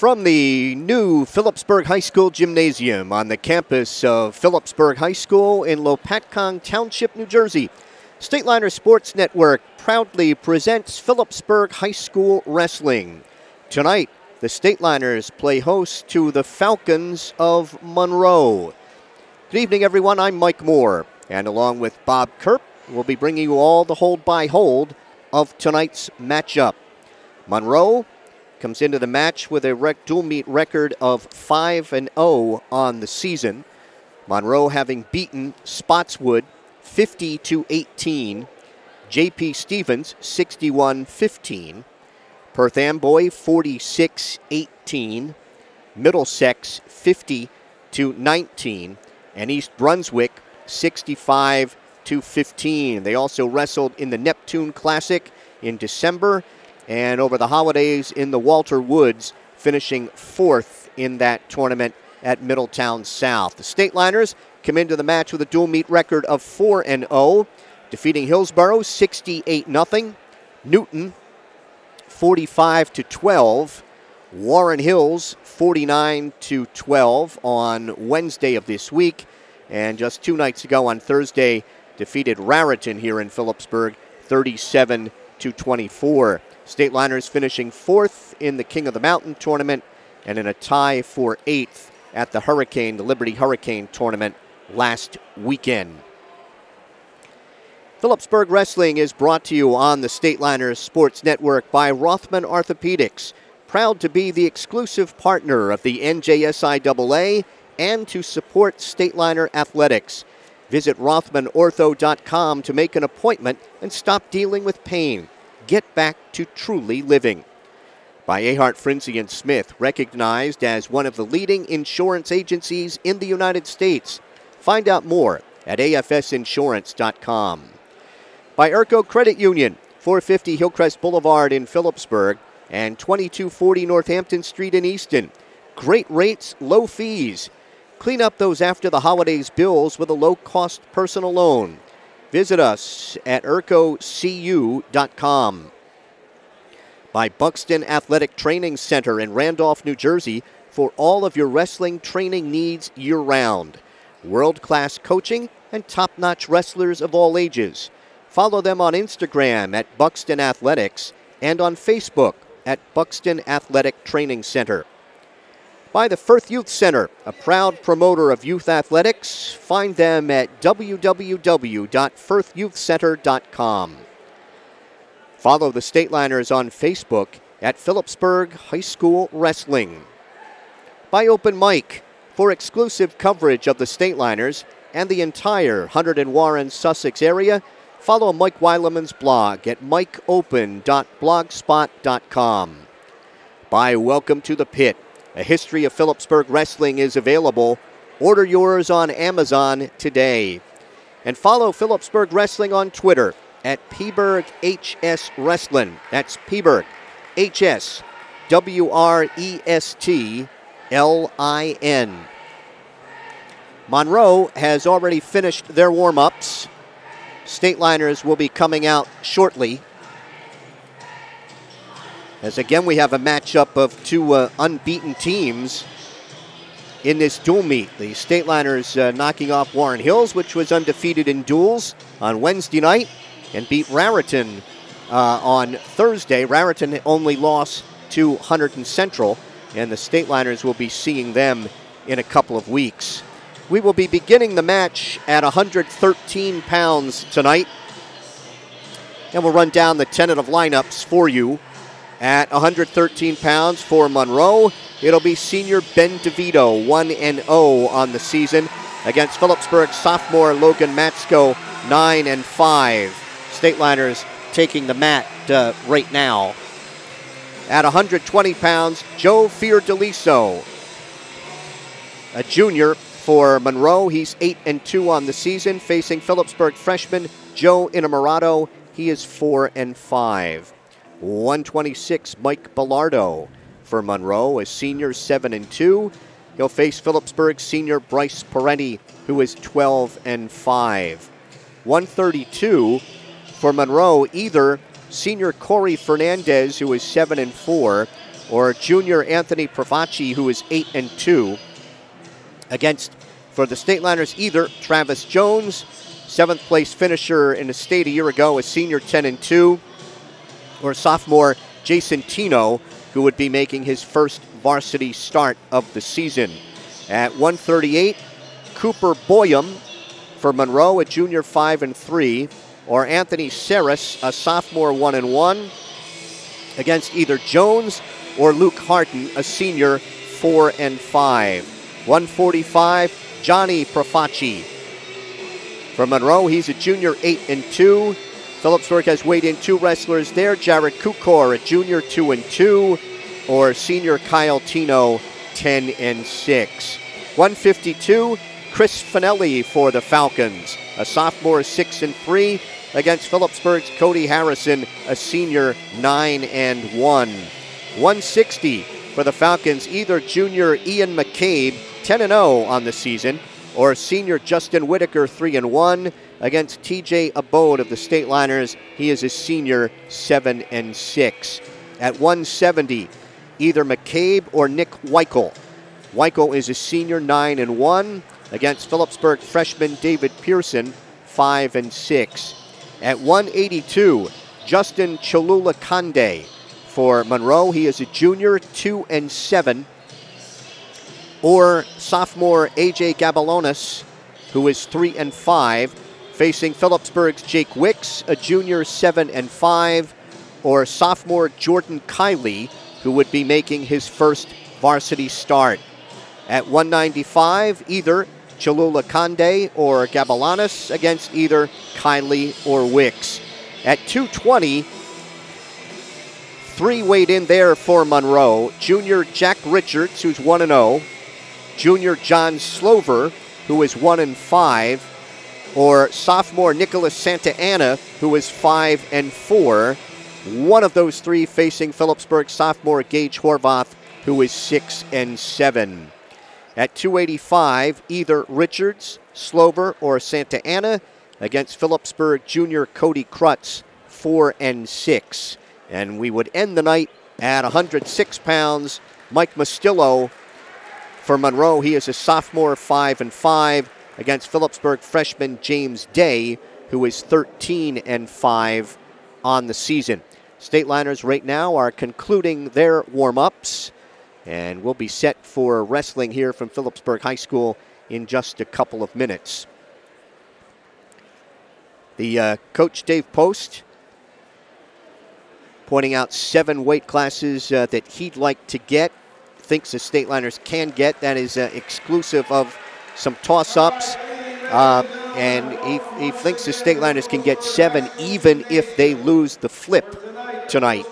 From the new Phillipsburg High School Gymnasium on the campus of Phillipsburg High School in Lopatcong Township, New Jersey, Stateliner Sports Network proudly presents Phillipsburg High School Wrestling. Tonight, the Stateliners play host to the Falcons of Monroe. Good evening, everyone. I'm Mike Moore, and along with Bob Kerp, we'll be bringing you all the hold-by-hold of tonight's matchup. Monroe comes into the match with a dual meet record of 5-0 on the season. Monroe having beaten Spotswood 50-18, J.P. Stevens 61-15, Perth Amboy 46-18, Middlesex 50-19, and East Brunswick 65-15. They also wrestled in the Neptune Classic in December, and over the holidays in the Walter Woods, finishing fourth in that tournament at Middletown South. The Stateliners come into the match with a dual meet record of 4-0, defeating Hillsborough 68-0, Newton 45-12, Warren Hills 49-12 on Wednesday of this week, and just 2 nights ago on Thursday defeated Raritan here in Phillipsburg 37-24. Stateliners finishing fourth in the King of the Mountain tournament and in a tie for 8th at the Liberty Hurricane tournament last weekend. Phillipsburg Wrestling is brought to you on the Stateliners Sports Network by Rothman Orthopedics, proud to be the exclusive partner of the NJSIAA and to support Stateliner athletics. Visit RothmanOrtho.com to make an appointment and stop dealing with pain. Get back to truly living. By Ahart, Frinzy & Smith, recognized as one of the leading insurance agencies in the United States. Find out more at afsinsurance.com. By Urco Credit Union, 450 Hillcrest Boulevard in Phillipsburg and 2240 Northampton Street in Easton. Great rates, low fees. Clean up those after the holidays bills with a low-cost personal loan. Visit us at urcocu.com. By Buxton Athletic Training Center in Randolph, New Jersey, for all of your wrestling training needs year-round. World-class coaching and top-notch wrestlers of all ages. Follow them on Instagram at Buxton Athletics and on Facebook at Buxton Athletic Training Center. By the Firth Youth Center, a proud promoter of youth athletics. Find them at www.firthyouthcenter.com. Follow the Stateliners on Facebook at Phillipsburg High School Wrestling. By Open Mic, for exclusive coverage of the Stateliners and the entire Hunterd and Warren, Sussex area, follow Mike Weileman's blog at mikeopen.blogspot.com. By Welcome to the Pit, a history of Phillipsburg wrestling is available. Order yours on Amazon today. And follow Phillipsburg Wrestling on Twitter at Peberg HS Wrestling. That's Peberg HS WRESTLIN. Monroe has already finished their warm-ups. Stateliners will be coming out shortly. As again, we have a matchup of two unbeaten teams in this dual meet. The Stateliners knocking off Warren Hills, which was undefeated in duels on Wednesday night, and beat Raritan on Thursday. Raritan only lost to Hunterdon Central, and the Stateliners will be seeing them in a couple of weeks. We will be beginning the match at 113 pounds tonight, and we'll run down the tentative lineups for you. At 113 pounds for Monroe, it'll be senior Ben DeVito, 1-0 on the season, against Phillipsburg sophomore Logan Matsko, 9-5. Stateliners taking the mat right now. At 120 pounds, Joe Fiordaliso, a junior for Monroe. He's 8-2 on the season, facing Phillipsburg freshman Joe Innamorato. He is 4-5. 126, Mike Bellardo for Monroe, a senior, 7-2. He'll face Phillipsburg senior Bryce Parenti, who is 12-5. 132 for Monroe, either senior Corey Fernandez, who is 7-4, or junior Anthony Pravacci, who is 8-2. Against, for the Stateliners, either Travis Jones, 7th place finisher in the state a year ago, a senior 10-2, or sophomore Jason Tino, who would be making his first varsity start of the season. At 138, Cooper Boyum for Monroe, a junior 5-3, or Anthony Saris, a sophomore 1-1, against either Jones or Luke Harton, a senior 4-5. 145, Johnny Profaci. For Monroe, he's a junior 8-2. Phillipsburg has weighed in 2 wrestlers there. Jared Kukor, a junior 2-2, or senior Kyle Tino, 10-6. 152, Chris Finelli for the Falcons, a sophomore 6-3, against Phillipsburg's Cody Harrison, a senior 9-1. 160 for the Falcons, either junior Ian McCabe, 10-0 on the season, or senior Justin Whitaker, 3-1, against TJ Abode of the Stateliners. He is a senior, 7-6. At 170, either McCabe or Nick Weichel. Weichel is a senior, 9-1, against Phillipsburg freshman David Pearson, 5-6. At 182, Justin Cholula Kande for Monroe. He is a junior, 2-7. Or sophomore AJ Gabalonis, who is 3-5, facing Phillipsburg's Jake Wicks, a junior, 7-5. Or sophomore Jordan Kiley, who would be making his first varsity start. At 195, either Cholula Kande or Gabalanis against either Kiley or Wicks. At 220, 3 weighed in there for Monroe. Junior Jack Richards, who's 1-0. Junior John Slover, who is 1-5. Or sophomore Nicholas Santa Ana, who is 5-4. One of those 3 facing Phillipsburg sophomore Gage Horvath, who is 6-7. At 285, either Richards, Slover, or Santa Ana against Phillipsburg junior Cody Krutz, 4-6. And we would end the night at 106 pounds. Mike Mastillo for Monroe, he is a sophomore, 5-5, against Phillipsburg freshman James Day, who is 13-5 on the season. Stateliners right now are concluding their warm-ups, and we'll be set for wrestling here from Phillipsburg High School in just a couple of minutes. The coach, Dave Post, pointing out 7 weight classes that he'd like to get, thinks the Stateliners can get. That is exclusive of some toss-ups, and he thinks the Stateliners can get 7 even if they lose the flip tonight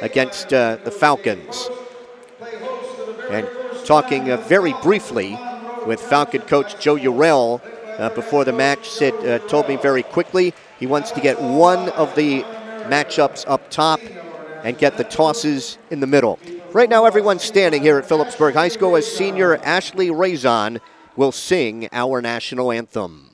against the Falcons. And talking very briefly with Falcon coach Joe Urell before the match, told me very quickly he wants to get one of the matchups up top and get the tosses in the middle. Right now, everyone's standing here at Phillipsburg High School as senior Ashley Razon will sing our national anthem.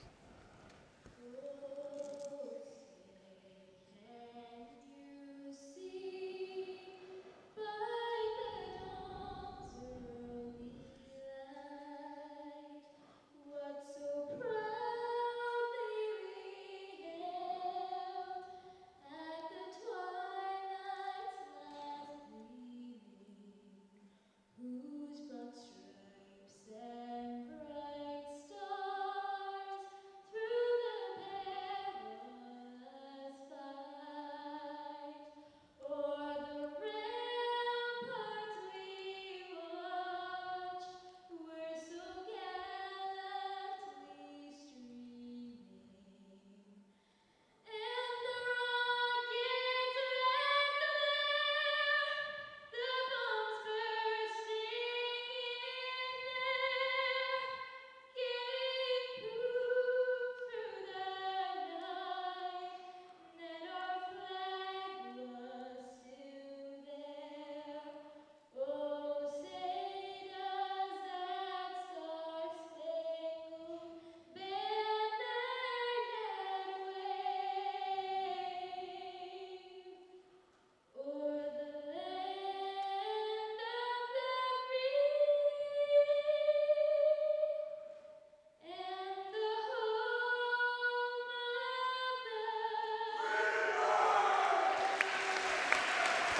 Whose broad stripes and bright stars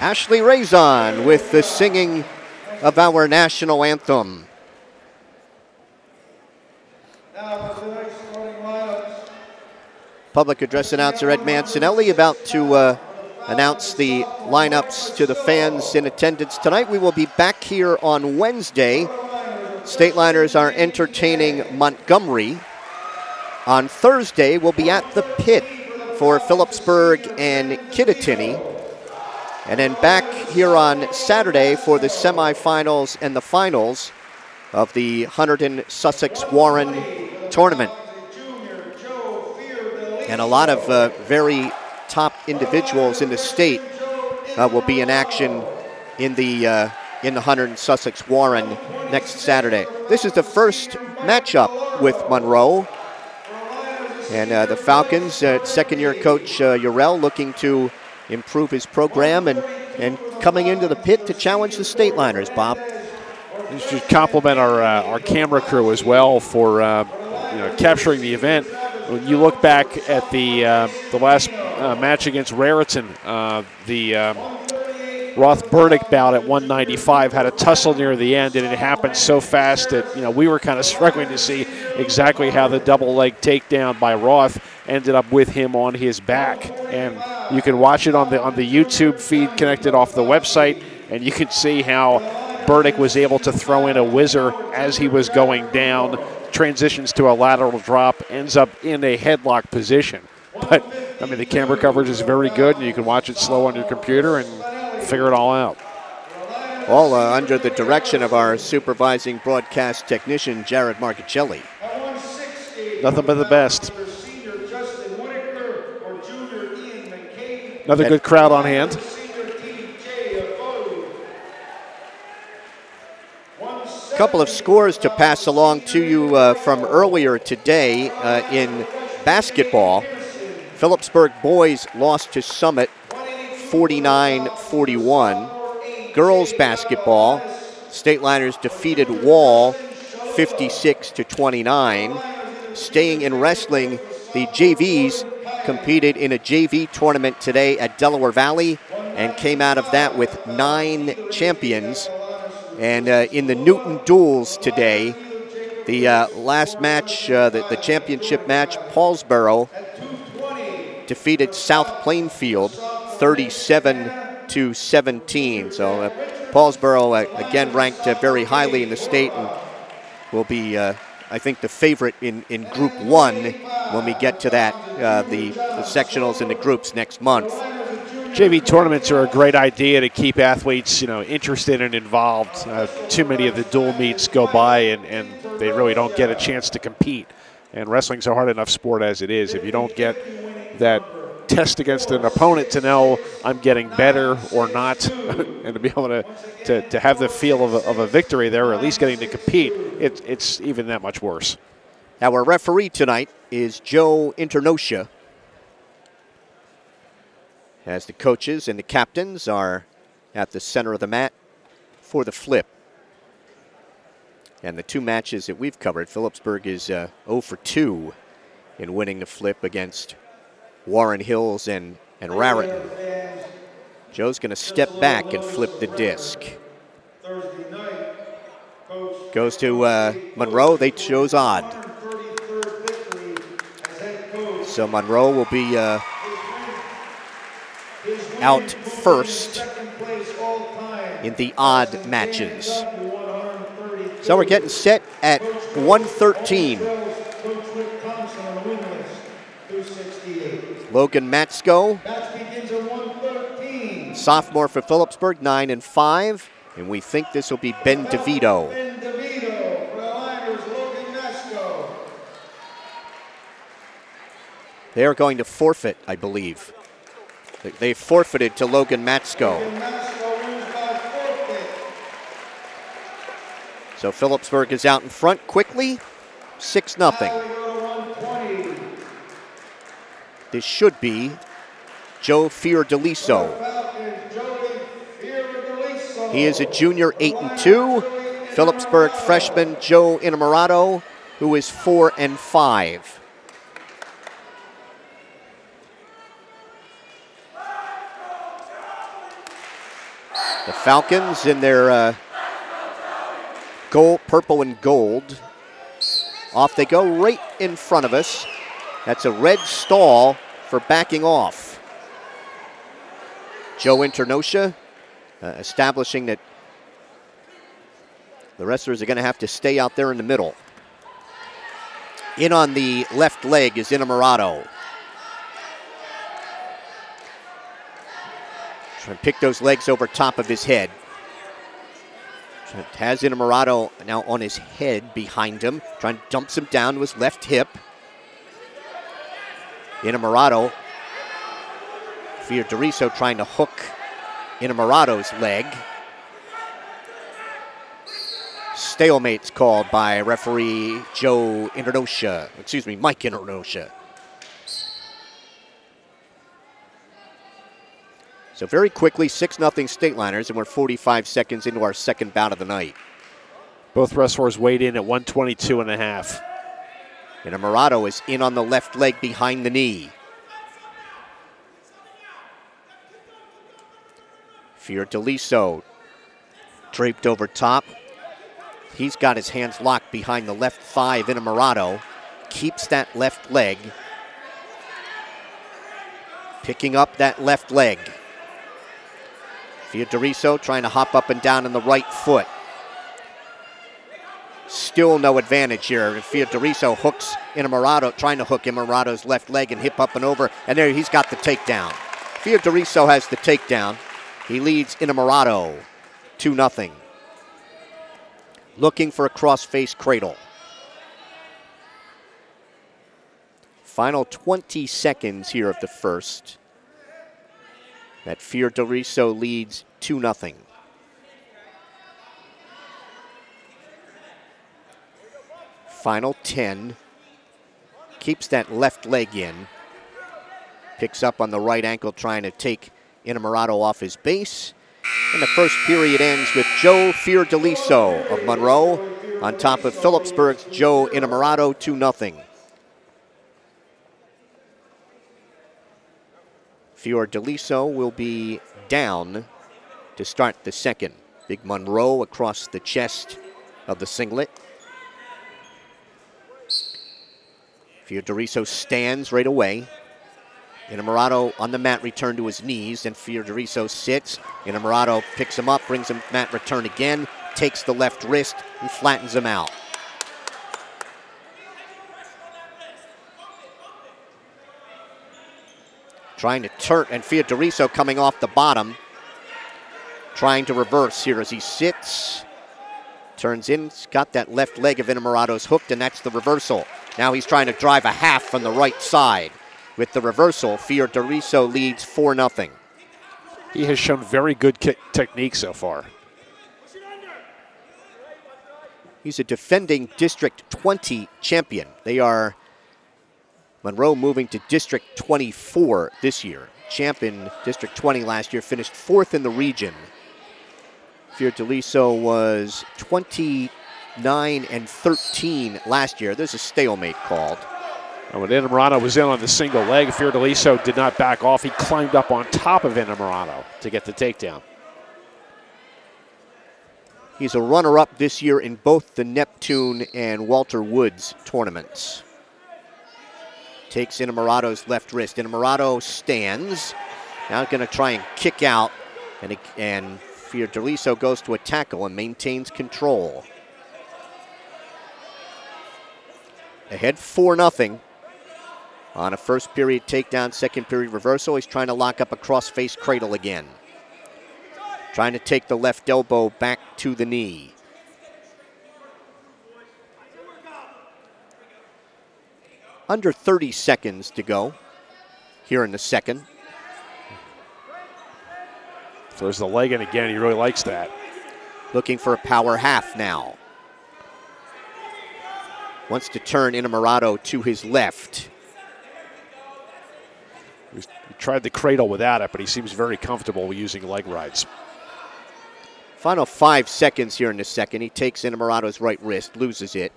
Ashley Raison with the singing of our national anthem. Public address announcer Ed Mancinelli about to announce the lineups to the fans in attendance tonight. We will be back here on Wednesday. Stateliners are entertaining Montgomery. On Thursday, we'll be at the pit for Phillipsburg and Kittatinny. And then back here on Saturday for the semifinals and the finals of the Hunterdon Sussex Warren tournament. And a lot of very top individuals in the state will be in action in the Hunterdon Sussex Warren next Saturday. This is the first matchup with Monroe. And the Falcons, second-year coach Urell looking to improve his program and coming into the pit to challenge the Stateliners, Bob. We should compliment our camera crew as well for capturing the event. When you look back at the last match against Raritan, the Roth Burdick bout at 195 had a tussle near the end, and it happened so fast that we were kind of struggling to see exactly how the double leg takedown by Roth ended up with him on his back. And you can watch it on the YouTube feed connected off the website, and you can see how Burdick was able to throw in a whizzer as he was going down, transitions to a lateral drop, ends up in a headlock position. But I mean, the camera coverage is very good, and you can watch it slow on your computer and figure it all out. All under the direction of our supervising broadcast technician, Jared Marchicelli. Nothing but the best. Another good crowd on hand. A couple of scores to pass along to you from earlier today in basketball. Phillipsburg boys lost to Summit 49-41. Girls basketball, Stateliners defeated Wall 56-29. Staying in wrestling, the JVs competed in a JV tournament today at Delaware Valley and came out of that with 9 champions. And in the Newton duels today, the last match, the championship match, Paulsboro defeated South Plainfield 37-17. So Paulsboro, again, ranked very highly in the state and will be, I think, the favorite in Group 1 when we get to that, the sectionals and the groups next month. JV tournaments are a great idea to keep athletes, interested and involved. Too many of the dual meets go by and they really don't get a chance to compete. And wrestling's a hard enough sport as it is. If you don't get that test against an opponent to know I'm getting better or not, and to be able to have the feel of a victory there, or at least getting to compete, it's even that much worse. Our referee tonight is Joe Internocia, as the coaches and the captains are at the center of the mat for the flip. And the 2 matches that we've covered, Phillipsburg is 0 for 2 in winning the flip against Warren Hills and Raritan. Joe's going to step back and flip the disc. Goes to Monroe. They chose odd. So Monroe will be out first in the odd matches. So we're getting set at 113. Logan Matsko, sophomore for Phillipsburg, 9-5, and we think this will be Ben DeVito. They are going to forfeit, I believe. They forfeited to Logan Matsko. So Phillipsburg is out in front quickly, 6-0. This should be Joe Fiordaliso. He is a junior, 8-2. Phillipsburg freshman Joe Innamorato, who is 4-5. Falcons in their gold, purple and gold. Off they go right in front of us. That's a red stall for backing off. Joe Internosha establishing that the wrestlers are going to have to stay out there in the middle. In on the left leg is Inamorado. Trying to pick those legs over top of his head. Has Inamorado now on his head behind him. Trying to dump him down to his left hip. Inamorado. Fiordaliso trying to hook Inamorado's leg. Stalemate's called by referee Mike Internosha. So very quickly, 6-0 Stateliners, and we're 45 seconds into our second bout of the night. Both wrestlers weighed in at 122.5. Inamorado is in on the left leg behind the knee. Fiordaliso draped over top. He's got his hands locked behind the left thigh of Inamorado. Keeps that left leg. Picking up that left leg. Fiordaliso trying to hop up and down on the right foot. Still no advantage here. Fiordaliso hooks Inamorado, trying to hook Inamorado's left leg and hip up and over. And there he's got the takedown. Fiordaliso has the takedown. He leads Inamorado 2-0. Looking for a cross-face cradle. Final 20 seconds here of the first. That Fiordaliso leads 2-0. Final 10. Keeps that left leg in. Picks up on the right ankle trying to take Inamorado off his base. And the first period ends with Joe Fiordaliso of Monroe on top of Phillipsburg's Joe Inamorado, 2-0. Fiordaliso will be down to start the second. Big Monroe across the chest of the singlet. Fiordaliso stands right away. Inamorado on the mat, return to his knees, and Fiordaliso sits. Inamorado picks him up, brings him mat return again, takes the left wrist, and flattens him out. Trying to turn, and Fiordaliso coming off the bottom, trying to reverse here as he sits. Turns in, he's got that left leg of Inamorado's hooked, and that's the reversal. Now he's trying to drive a half from the right side. With the reversal, Fiordaliso leads 4-0. He has shown very good technique so far. He's a defending District 20 champion. They are Monroe moving to District 24 this year. Champion District 20 last year, finished 4th in the region. Fiordaliso was 29-13 last year. There's a stalemate called. And when Inamorado was in on the single leg, Fiordaliso did not back off. He climbed up on top of Inamorado to get the takedown. He's a runner-up this year in both the Neptune and Walter Woods tournaments. Takes Inamorado's left wrist. Inamorado stands. Now going to try and kick out. And Fiordaliso goes to a tackle and maintains control. Ahead 4-0. On a first period takedown, second period reversal. He's trying to lock up a cross-face cradle again. Trying to take the left elbow back to the knee. Under 30 seconds to go here in the second. Throws the leg in again. He really likes that. Looking for a power half now. Wants to turn Inamorado to his left. He tried the cradle without it, but he seems very comfortable using leg rides. Final 5 seconds here in the second. He takes Inamorado's right wrist, loses it.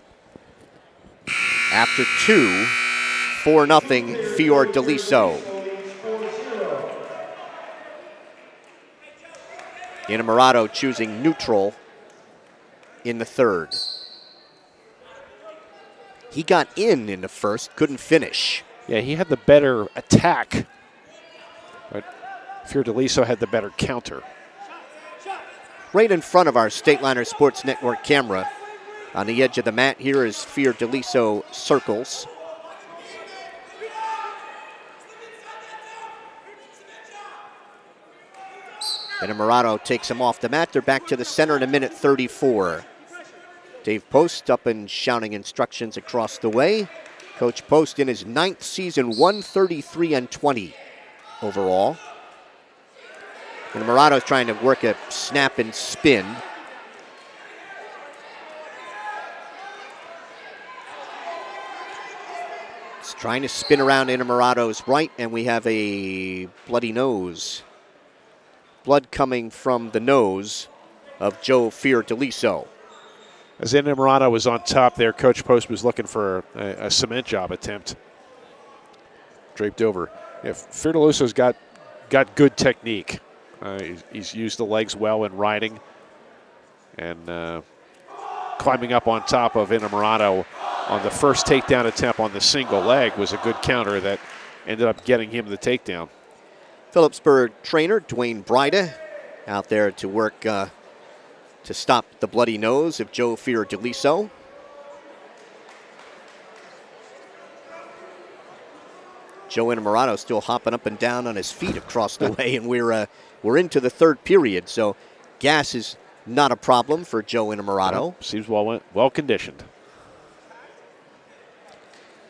After 2, 4-0 Fiordaliso. Inamorado choosing neutral in the third. He got in the first, couldn't finish. Yeah, he had the better attack, but Fiordaliso had the better counter. Right in front of our Stateliner Sports Network camera, on the edge of the mat here is Fiordaliso circles. Inamorado takes him off the mat. They're back to the center in a minute 34. Dave Post up and shouting instructions across the way. Coach Post in his 9th season, 133-20 overall. Inamorado's trying to work a snap and spin. He's trying to spin around Inamorado's right, and we have a bloody nose. Blood coming from the nose of Joe Fiordaliso. As Inamorado was on top there, Coach Post was looking for a cement job attempt. Draped over. Yeah, Fiordaliso's got good technique. He's used the legs well in riding. And climbing up on top of Inamorado on the first takedown attempt on the single leg was a good counter that ended up getting him the takedown. Phillipsburg trainer Dwayne Bryda out there to work to stop the bloody nose of Joe Fiordaliso. Joe Inamorado still hopping up and down on his feet across the way, and we're into the third period, so gas is not a problem for Joe Inamorado. Seems well conditioned.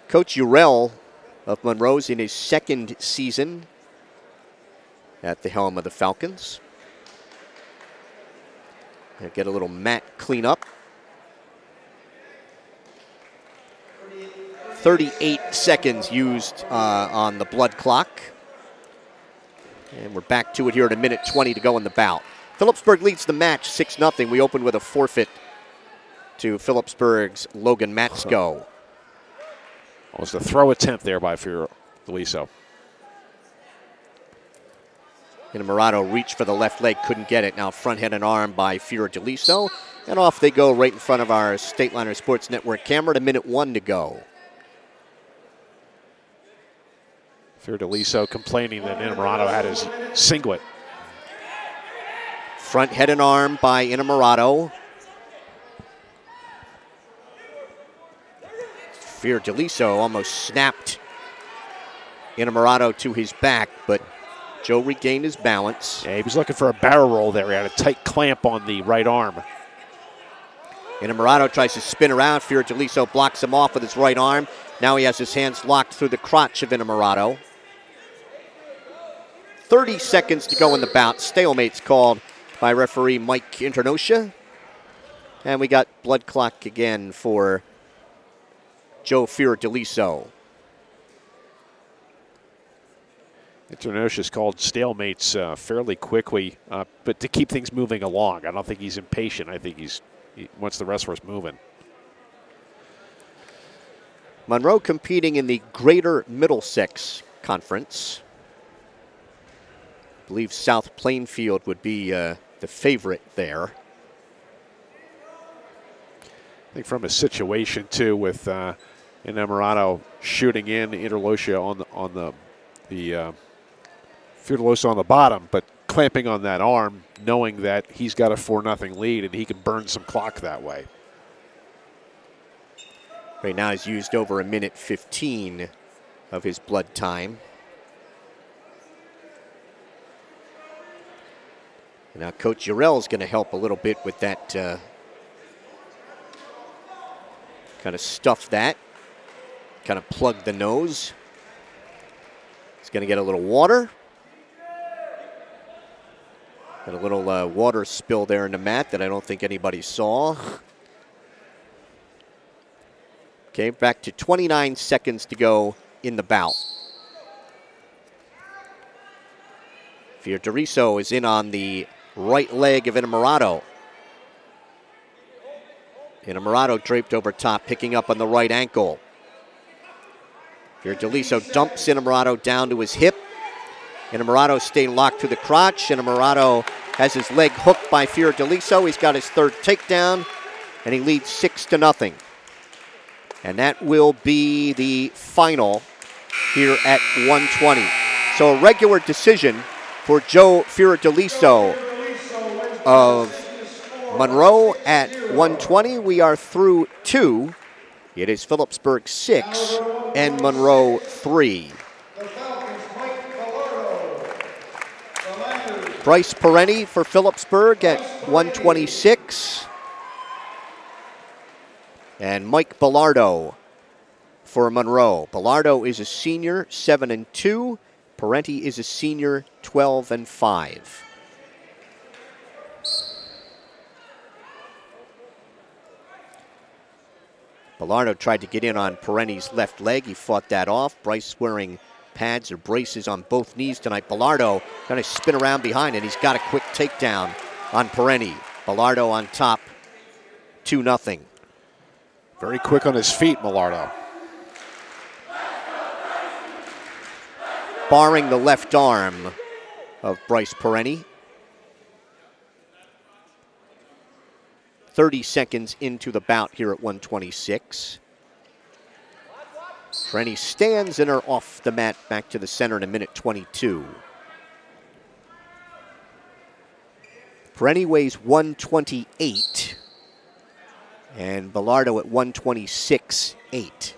Coach Urell of Monroe's in his 2nd season at the helm of the Falcons. They'll get a little mat cleanup. 38 seconds used on the blood clock. And we're back to it here at a minute 20 to go in the bout. Phillipsburg leads the match 6-0. We opened with a forfeit to Phillipsburg's Logan Matsko. Almost a throw attempt there by Fiordaliso. Inamorado reached for the left leg, couldn't get it. Now front head and arm by Fiordaliso. And off they go right in front of our Stateliner Sports Network camera at a minute 1 to go. Fiordaliso complaining that Inamorado had his singlet. Front head and arm by Inamorado. Fiordaliso almost snapped Inamorado to his back, but Joe regained his balance. Yeah, he was looking for a barrel roll there. He had a tight clamp on the right arm. Inamorado tries to spin around. Fiordaliso blocks him off with his right arm. Now he has his hands locked through the crotch of Inamorado. 30 seconds to go in the bout. Stalemate's called by referee Mike Internosha. And we got blood clock again for Joe Fiordaliso. Internosha's called stalemates fairly quickly, but to keep things moving along. I don't think he's impatient. I think he wants the wrestlers moving. Monroe competing in the Greater Middlesex Conference. I believe South Plainfield would be the favorite there. I think from a situation, too, with Inamorado shooting in, Interlosha on the Fiordaliso on the bottom, but clamping on that arm, knowing that he's got a 4-0 lead and he can burn some clock that way. Right now he's used over a minute 15 of his blood time. And now Coach Urell's going to help a little bit with that, kind of stuff that, kind of plug the nose. He's going to get a little water. Got a little water spill there in the mat that I don't think anybody saw. Okay, back to 29 seconds to go in the bout. Fiordaliso is in on the right leg of Inamorado. Inamorado draped over top, picking up on the right ankle. Fiordaliso dumps Inamorado down to his hip. Inamorado staying locked to the crotch. Inamorado has his leg hooked by Fiordaliso. He's got his third takedown, and he leads 6-0. And that will be the final here at 120. So a regular decision for Joe Fiordaliso of Monroe at 120. We are through 2. It is Phillipsburg 6 and Monroe 3. Bryce Perenni for Phillipsburg at 126. And Mike Bellardo for Monroe. Bellardo is a senior, 7-2. Parenti is a senior, 12-5. Bellardo tried to get in on Parenti's left leg. He fought that off. Bryce wearing pads or braces on both knees tonight. Bellardo going to spin around behind, and he's got a quick takedown on Parenti. Bellardo on top, 2-0. Very quick on his feet, Bellardo. Barring the left arm of Bryce Parenti. 30 seconds into the bout here at 126. Parenti stands and are off the mat back to the center in a minute 22. Parenti weighs 128. And Bellardo at 126.8.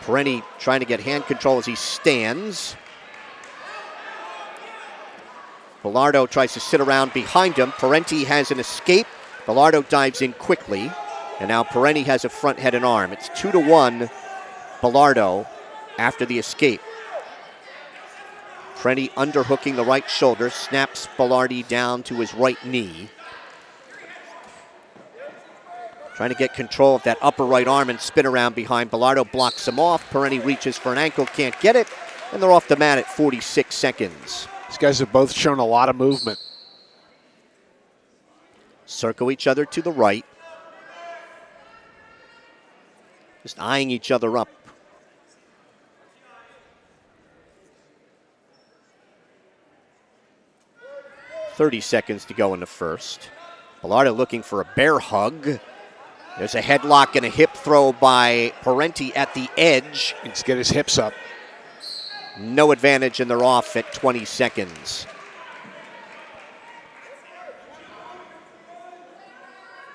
Parenti trying to get hand control as he stands. Bellardo tries to sit around behind him. Parenti has an escape. Bellardo dives in quickly. And now Parenti has a front head and arm. It's 2-1 Bellardo after the escape. Parenti underhooking the right shoulder, snaps Bellardi down to his right knee. Trying to get control of that upper right arm and spin around behind. Bellardo blocks him off. Parenti reaches for an ankle, can't get it. And they're off the mat at 46 seconds. These guys have both shown a lot of movement. Circle each other to the right. Just eyeing each other up. .30 seconds to go in the first. Bellardo looking for a bear hug. There's a headlock and a hip throw by Parenti at the edge. Let's get his hips up. No advantage, and they're off at 20 seconds.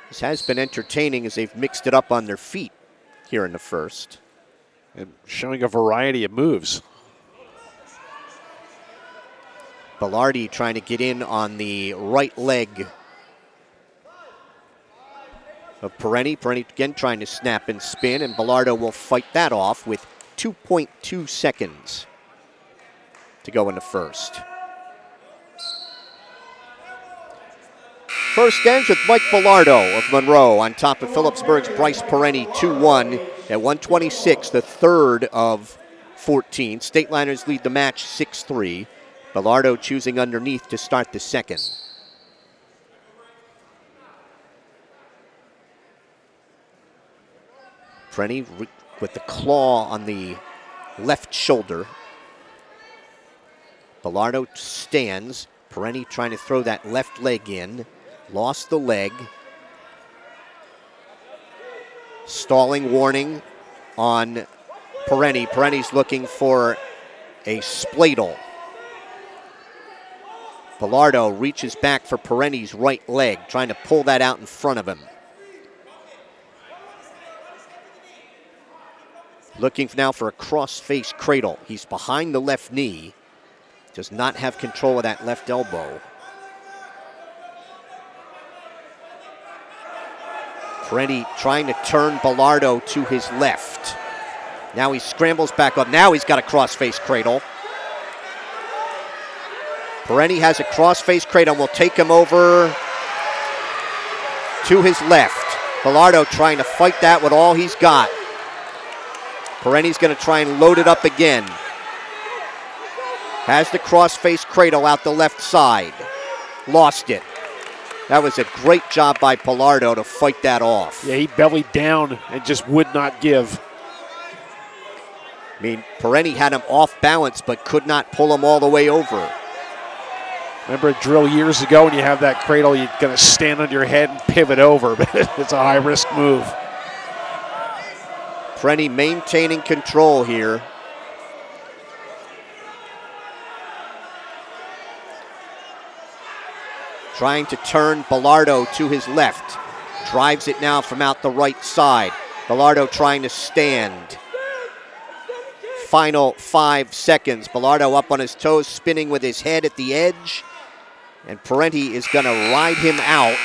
This has been entertaining as they've mixed it up on their feet here in the first. And showing a variety of moves. Bellardi trying to get in on the right leg of Parenti. Parenti again trying to snap and spin, and Bellardo will fight that off with 2.2 seconds to go in the first. First ends with Mike Bellardo of Monroe on top of Phillipsburg's Bryce Parenti, 2-1 at 126, the third of 14. Stateliners lead the match 6-3. Bellardo choosing underneath to start the second. Parenti with the claw on the left shoulder. Bellardo stands. Parenti trying to throw that left leg in. Lost the leg. Stalling warning on Parenti. Parenti's looking for a spladle. Bellardo reaches back for Parenti's right leg, trying to pull that out in front of him. Looking now for a cross-face cradle. He's behind the left knee. Does not have control of that left elbow. Parenti trying to turn Bellardo to his left. Now he scrambles back up. Now he's got a cross-face cradle. Parenti has a cross-face cradle and will take him over to his left. Bellardo trying to fight that with all he's got. Parenti's going to try and load it up again. Has the cross-face cradle out the left side. Lost it. That was a great job by Bellardo to fight that off. Yeah, he bellied down and just would not give. I mean, Parenti had him off balance but could not pull him all the way over. Remember a drill years ago when you have that cradle, you're going to stand on your head and pivot over, but it's a high-risk move. Perenni maintaining control here. Trying to turn Bilardo to his left. Drives it now from out the right side. Bilardo trying to stand. Final 5 seconds. Bilardo up on his toes, spinning with his head at the edge. And Parenti is going to ride him out.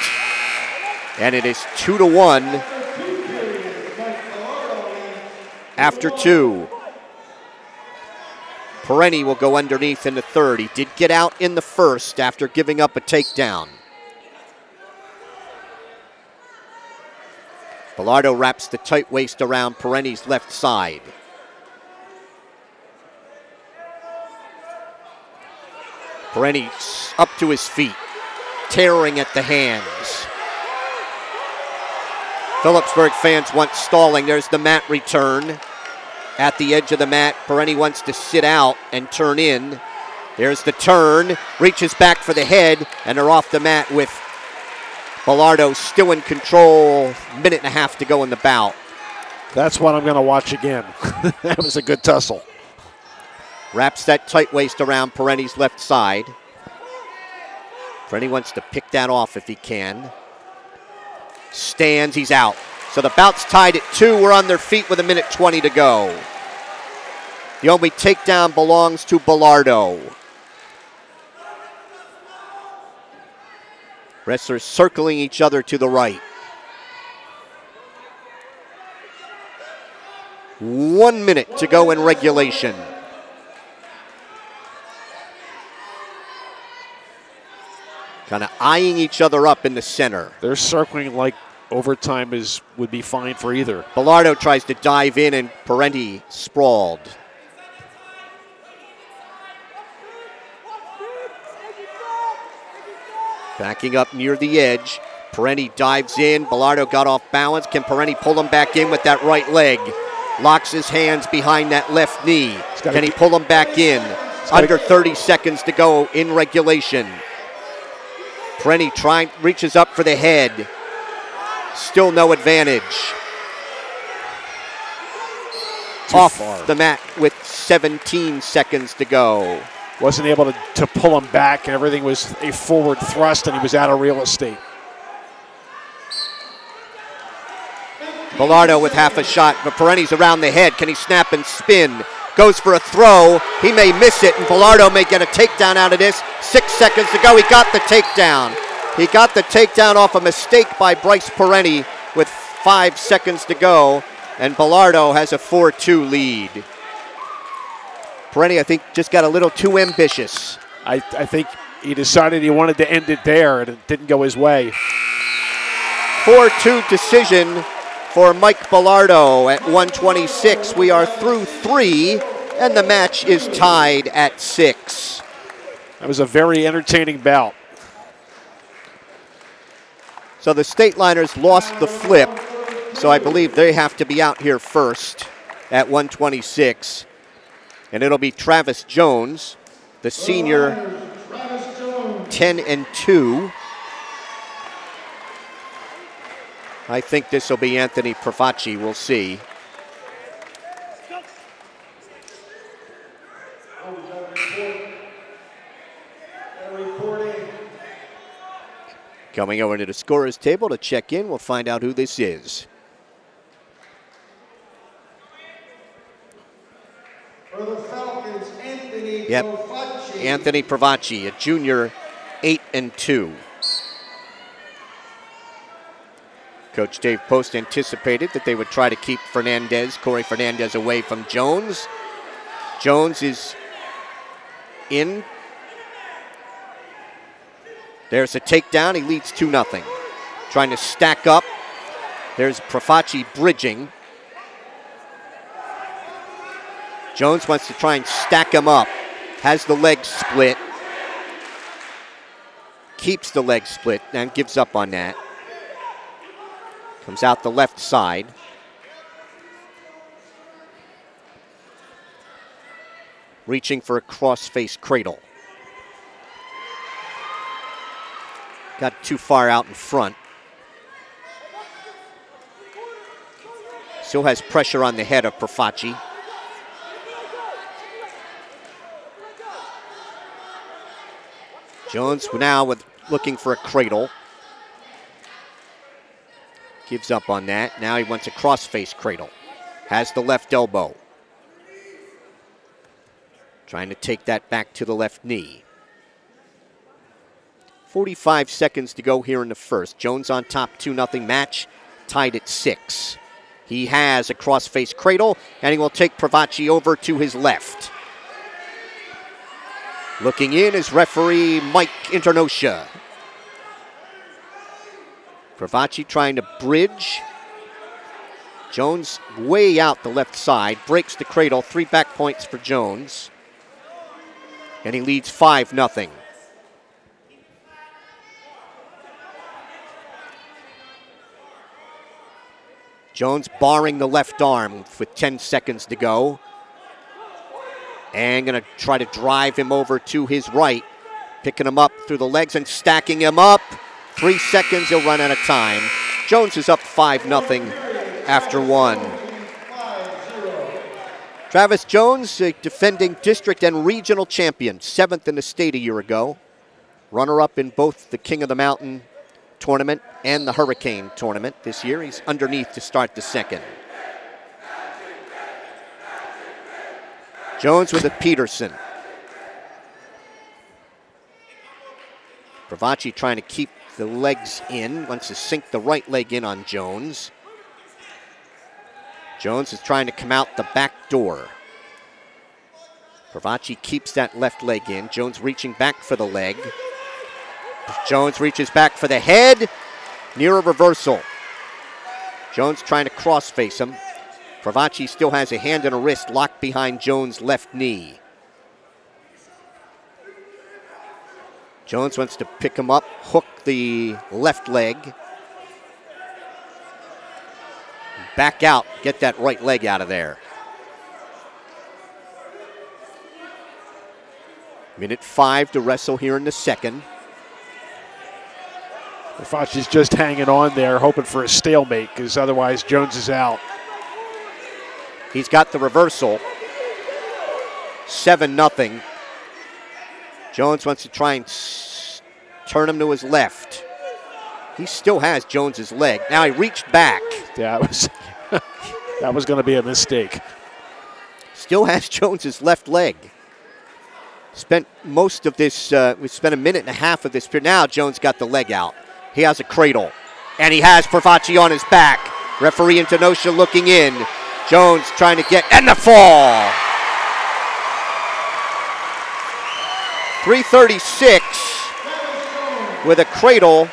And it is 2-1 after 2. Parenti will go underneath in the third. He did get out in the first after giving up a takedown. Bilardo wraps the tight waist around Parenti's left side. Parenti up to his feet, tearing at the hands. Phillipsburg fans want stalling. There's the mat return. At the edge of the mat, Parenti wants to sit out and turn in. There's the turn, reaches back for the head, and they're off the mat with Bilardo still in control. Minute and a half to go in the bout. That's what I'm going to watch again. That was a good tussle. Wraps that tight waist around Parenti's left side. Parenti wants to pick that off if he can. Stands, he's out. So the bout's tied at 2. We're on their feet with 1:20 to go. The only takedown belongs to Bilardo. Wrestlers circling each other to the right. 1 minute to go in regulation. Kind of eyeing each other up in the center. They're circling like overtime would be fine for either. Bilardo tries to dive in and Parenti sprawled. Backing up near the edge. Parenti dives in. Bilardo got off balance. Can Parenti pull him back in with that right leg? Locks his hands behind that left knee. Can he pull him back in? Under 30 seconds to go in regulation. Parenti reaches up for the head. Still no advantage. Off the mat with 17 seconds to go. Wasn't able to pull him back, and everything was a forward thrust, and he was out of real estate. Bilardo with half a shot, but Parenti's around the head. Can he snap and spin? Goes for a throw. He may miss it, and Bilardo may get a takedown out of this. 6 seconds to go. He got the takedown. He got the takedown off a mistake by Bryce Parenti with 5 seconds to go, and Bilardo has a 4-2 lead. Parenti, I think, just got a little too ambitious. I think he decided he wanted to end it there, and it didn't go his way. 4-2 decision for Mike Bilardo at 126. We are through 3, and the match is tied at 6. That was a very entertaining bout. So the State Liners lost the flip, so I believe they have to be out here first at 126. And it'll be Travis Jones, the senior, 10-2. I think this will be Anthony Pravacci. We'll see. Coming over to the scorer's table to check in, we'll find out who this is. For the Falcons, Anthony Yep, Pravacci. Anthony Pravacci, a junior, 8-2. Coach Dave Post anticipated that they would try to keep Corey Fernandez away from Jones. Jones is in. There's a takedown. He leads 2-0. Trying to stack up. There's Pravacci bridging. Jones wants to try and stack him up. Has the leg split. Keeps the leg split and gives up on that. Comes out the left side. Reaching for a cross-face cradle. got too far out in front. Still has pressure on the head of Profaci. Jones now looking for a cradle. Gives up on that. Now he wants a cross-face cradle. Has the left elbow. Trying to take that back to the left knee. 45 seconds to go here in the first. Jones on top, 2-0 match, tied at 6. He has a cross-face cradle, and he will take Profaci over to his left. Looking in is referee Mike Internosha. Profaci trying to bridge. Jones way out the left side, breaks the cradle, 3 back points for Jones. And he leads 5-0. Jones barring the left arm with 10 seconds to go. And going to try to drive him over to his right. Picking him up through the legs and stacking him up. 3 seconds, he'll run out of time. Jones is up 5-0 after 1. Travis Jones, a defending district and regional champion, 7th in the state a year ago. Runner-up in both the King of the Mountain tournament and the Hurricane tournament this year. He's underneath to start the second. Jones with a Peterson. Profaci trying to keep the legs in, wants to sink the right leg in on Jones. Jones is trying to come out the back door. Profaci keeps that left leg in. Jones reaching back for the leg. Jones reaches back for the head. Near a reversal. Jones trying to cross-face him. Profaci still has a hand and a wrist locked behind Jones' left knee. Jones wants to pick him up, hook the left leg. Back out, get that right leg out of there. Minute 5 to wrestle here in the second. Profaci's just hanging on there, hoping for a stalemate, because otherwise Jones is out. He's got the reversal. 7-0. Jones wants to try and turn him to his left. He still has Jones's leg. Now he reached back. Yeah, that was going to be a mistake. Still has Jones's left leg. Spent most of this, we spent a minute and a half of this period. Now Jones got the leg out. He has a cradle. And he has Profaci on his back. Referee Internosha looking in. Jones trying to get, and the fall. 3:36 with a cradle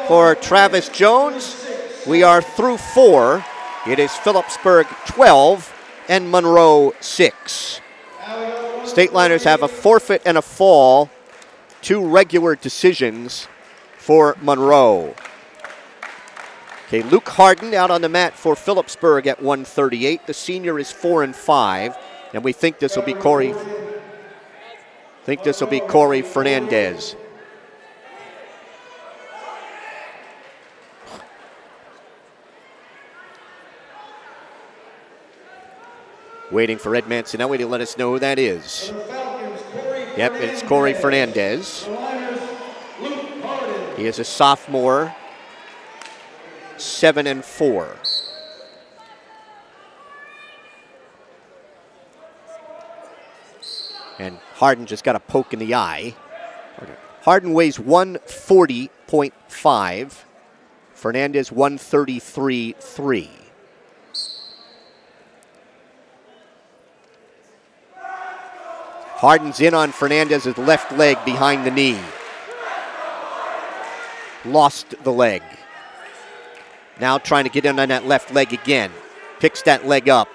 for Travis Jones. We are through 4. It is Phillipsburg 12 and Monroe 6. Stateliners have a forfeit and a fall. 2 regular decisions for Monroe. Okay, Luke Harden out on the mat for Phillipsburg at 138. The senior is 4-5, and we think this will be Corey. Corey Fernandez. Waiting for Ed Mancinelli to let us know who that is. Yep, it's Corey Fernandez. He is a sophomore, 7-4. And Harden just got a poke in the eye. Harden weighs 140.5. Fernandez 133.3. Harden's in on Fernandez's left leg behind the knee. Lost the leg. Now trying to get in on that left leg again. Picks that leg up.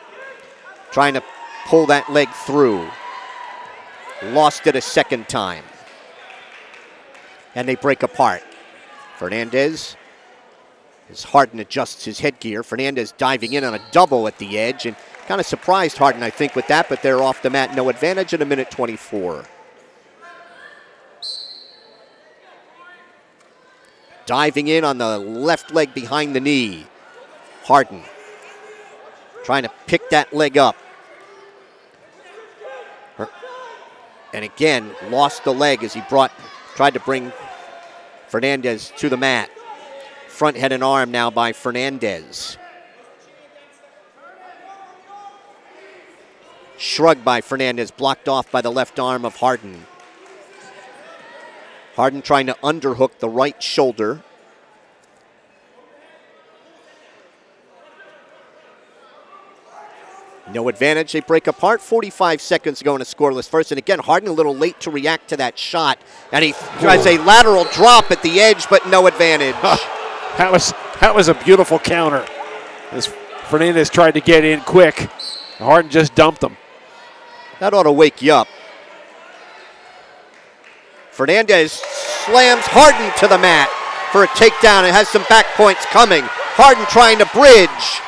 Trying to pull that leg through. Lost it a second time. And they break apart. Fernandez, as Harden adjusts his headgear, Fernandez diving in on a double at the edge, and kind of surprised Harden, I think, with that, but they're off the mat. No advantage in a minute 24. diving in on the left leg behind the knee. Harden trying to pick that leg up. And again, lost the leg as he tried to bring Fernandez to the mat. Front head and arm now by Fernandez. Shrug by Fernandez, blocked off by the left arm of Harden. Harden trying to underhook the right shoulder. No advantage, they break apart. 45 seconds to go in a scoreless first. And again, Harden a little late to react to that shot. And he tries a lateral drop at the edge, but no advantage. That was a beautiful counter. As Fernandez tried to get in quick, Harden just dumped him. That ought to wake you up. Fernandez slams Harden to the mat for a takedown and has some back points coming. Harden trying to bridge.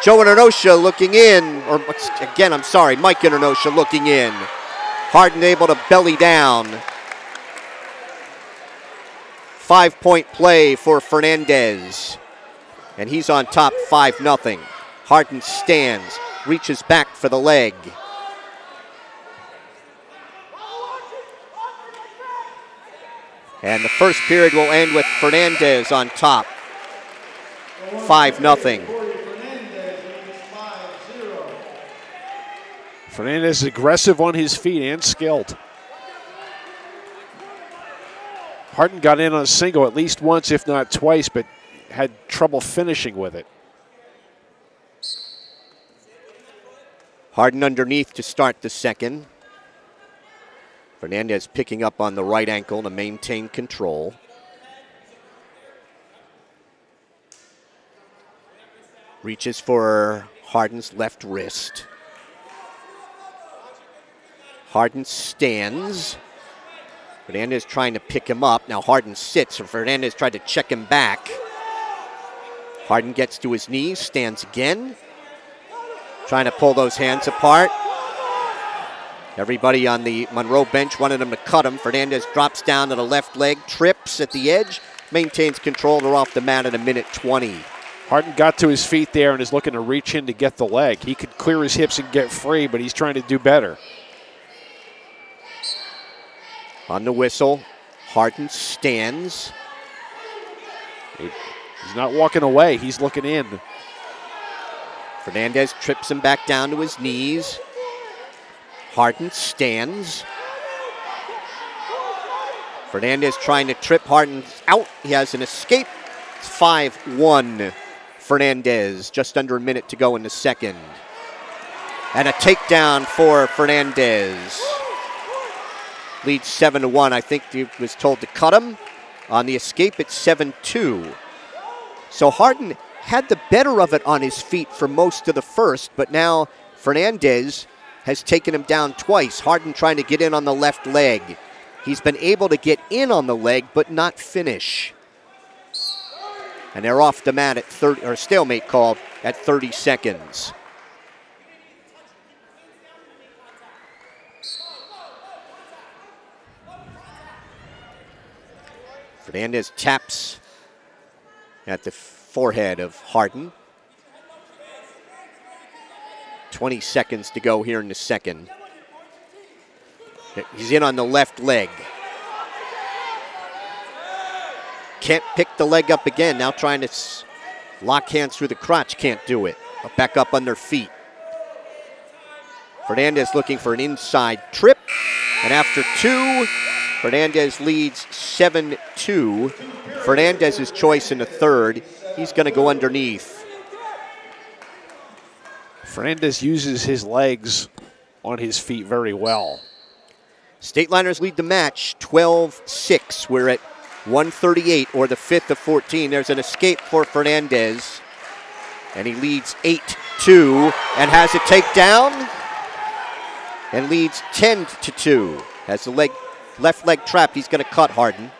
Joe Internosha looking in, or again, I'm sorry, Mike Internosha looking in. Harden able to belly down. 5-point play for Fernandez. And he's on top 5-0. Harden stands, reaches back for the leg. And the first period will end with Fernandez on top. 5-0. Fernandez is aggressive on his feet and skilled. Harden got in on a single at least once, if not twice, but had trouble finishing with it. Harden underneath to start the second. Fernandez picking up on the right ankle to maintain control. Reaches for Harden's left wrist. Harden stands. Fernandez trying to pick him up. Now Harden sits, and Fernandez tried to check him back. Harden gets to his knees, stands again. Trying to pull those hands apart. Everybody on the Monroe bench wanted him to cut him. Fernandez drops down to the left leg, trips at the edge, maintains control. They're off the mat at 1:20. Harden got to his feet there and is looking to reach in to get the leg. He could clear his hips and get free, but he's trying to do better. On the whistle, Harden stands. He's not walking away, he's looking in. Fernandez trips him back down to his knees. Harden stands. Fernandez trying to trip Harden out. He has an escape. It's 5-1 Fernandez. Just under a minute to go in the second. And a takedown for Fernandez. Leads 7-1. I think he was told to cut him. On the escape, it's 7-2. So Harden had the better of it on his feet for most of the first, but now Fernandez has taken him down twice. Harden trying to get in on the left leg. He's been able to get in on the leg, but not finish. And they're off the mat at 30, or stalemate called at 30 seconds. Fernandez taps at the forehead of Harden. 20 seconds to go here in the second. He's in on the left leg. Can't pick the leg up again. Now trying to lock hands through the crotch. Can't do it. Back up on their feet. Fernandez looking for an inside trip. And after two, Fernandez leads 7-2. Fernandez's choice in the third. He's going to go underneath. Fernandez uses his legs on his feet very well. Stateliners lead the match 12-6. We're at 138, or the fifth of 14. There's an escape for Fernandez. And he leads 8-2 and has a takedown. And leads 10-2. Has the left leg trapped. He's going to cut Harden.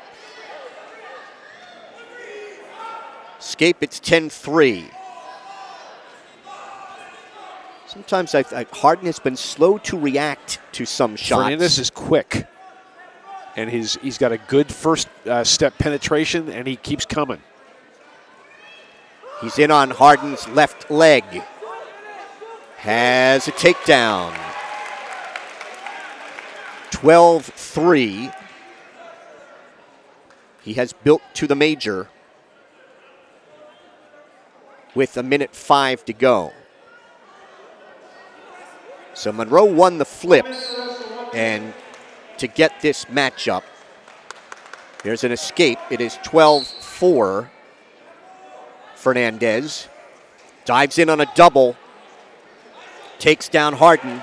Escape, it's 10-3. Sometimes Harden has been slow to react to some shots. Fernandez is quick and he's got a good first step penetration, and he keeps coming. He's in on Harden's left leg. Has a takedown. 12-3. He has built to the major with 1:05 to go. So Monroe won the flip, and to get this matchup, there's an escape. It is 12-4. Fernandez dives in on a double, takes down Harden.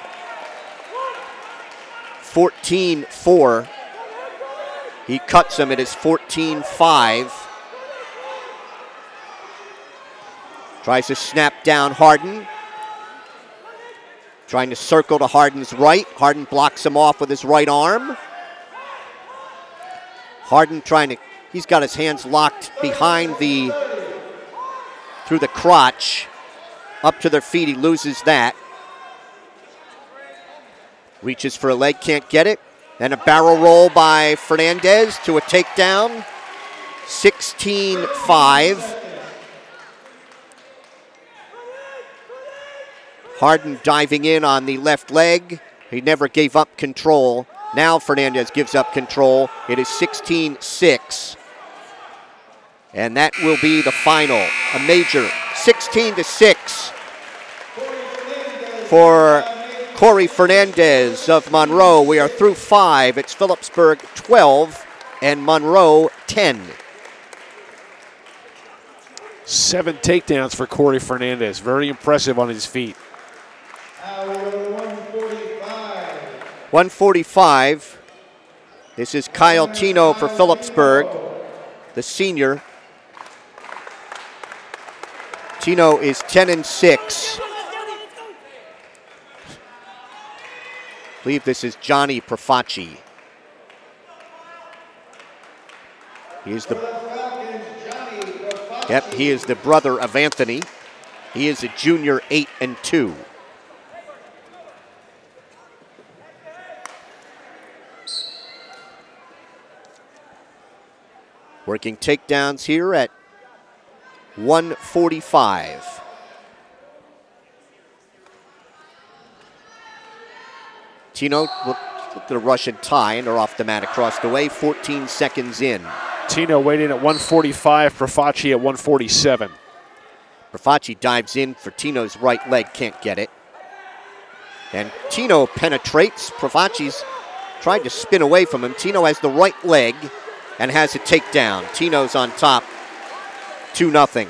14-4. He cuts him. It is 14-5. Tries to snap down Harden. Trying to circle to Harden's right. Harden blocks him off with his right arm. Harden he's got his hands locked behind through the crotch, up to their feet. He loses that. Reaches for a leg, can't get it. And a barrel roll by Fernandez to a takedown. 16-5. Harden diving in on the left leg. He never gave up control. Now Fernandez gives up control. It is 16-6. And that will be the final. A major 16-6 for Corey Fernandez of Monroe. We are through 5. It's Phillipsburg 12 and Monroe 10. 7 takedowns for Corey Fernandez. Very impressive on his feet. 145. This is Kyle Tino for Phillipsburg, the senior. Tino is 10-6. I believe this is Johnny Profaci. He is the brother of Anthony. He is a junior, 8-2. Working takedowns here at 145. Tino looked at a Russian tie and are off the mat across the way, 14 seconds in. Tino weighed in at 145, Profaci at 147. Profaci dives in for Tino's right leg, can't get it. And Tino penetrates. Profaci's tried to spin away from him. Tino has the right leg and has a takedown. Tino's on top, 2-0.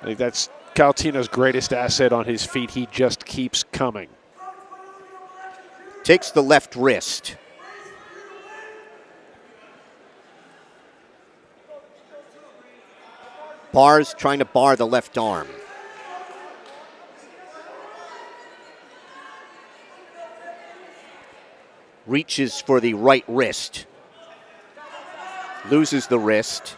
I think that's Kyle Tino's greatest asset on his feet. He just keeps coming. Takes the left wrist. Trying to bar the left arm. Reaches for the right wrist. Loses the wrist.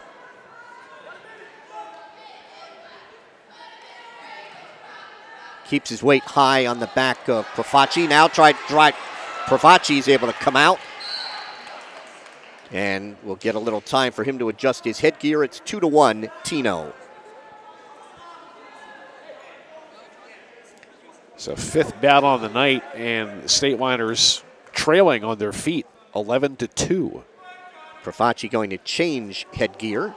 Keeps his weight high on the back of Profaci. Now Profaci is able to come out. And we'll get a little time for him to adjust his headgear. It's 2-1, Tino. So 5th battle on the night, and the State Liners trailing on their feet, 11-2. Profaci going to change headgear.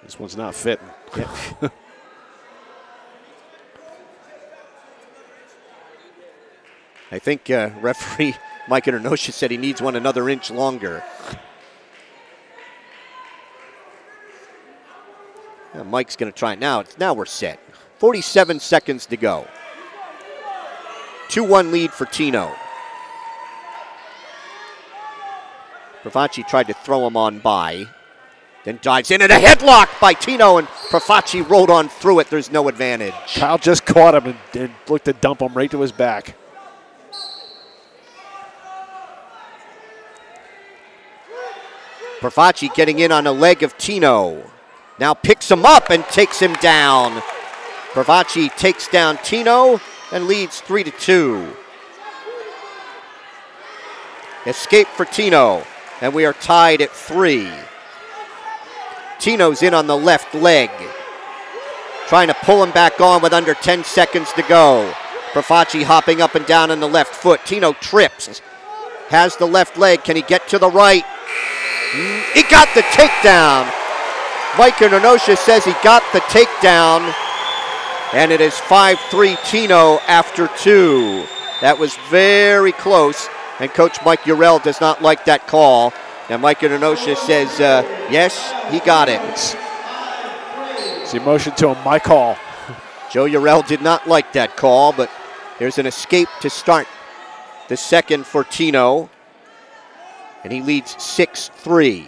This one's not fitting. Yeah. I think referee Mike Internosha said he needs one another inch longer. Mike's going to try it now. Now we're set. 47 seconds to go. 2-1 lead for Tino. Profaci tried to throw him on by. Then dives in and a headlock by Tino, and Profaci rolled on through it. There's no advantage. Kyle just caught him and looked to dump him right to his back. Profaci getting in on a leg of Tino. Now picks him up and takes him down. Pravacci takes down Tino and leads 3-2. Escape for Tino, and we are tied at 3. Tino's in on the left leg, trying to pull him back on with under 10 seconds to go. Pravacci hopping up and down on the left foot. Tino trips, has the left leg. Can he get to the right? He got the takedown. Mike Inonosha says he got the takedown, and it is 5-3 Tino after 2. That was very close, and Coach Mike Urell does not like that call. And Mike Inonosha says, yes, he got it. It's emotion to him, my call. Joe Urell did not like that call, but there's an escape to start the second for Tino, and he leads 6-3.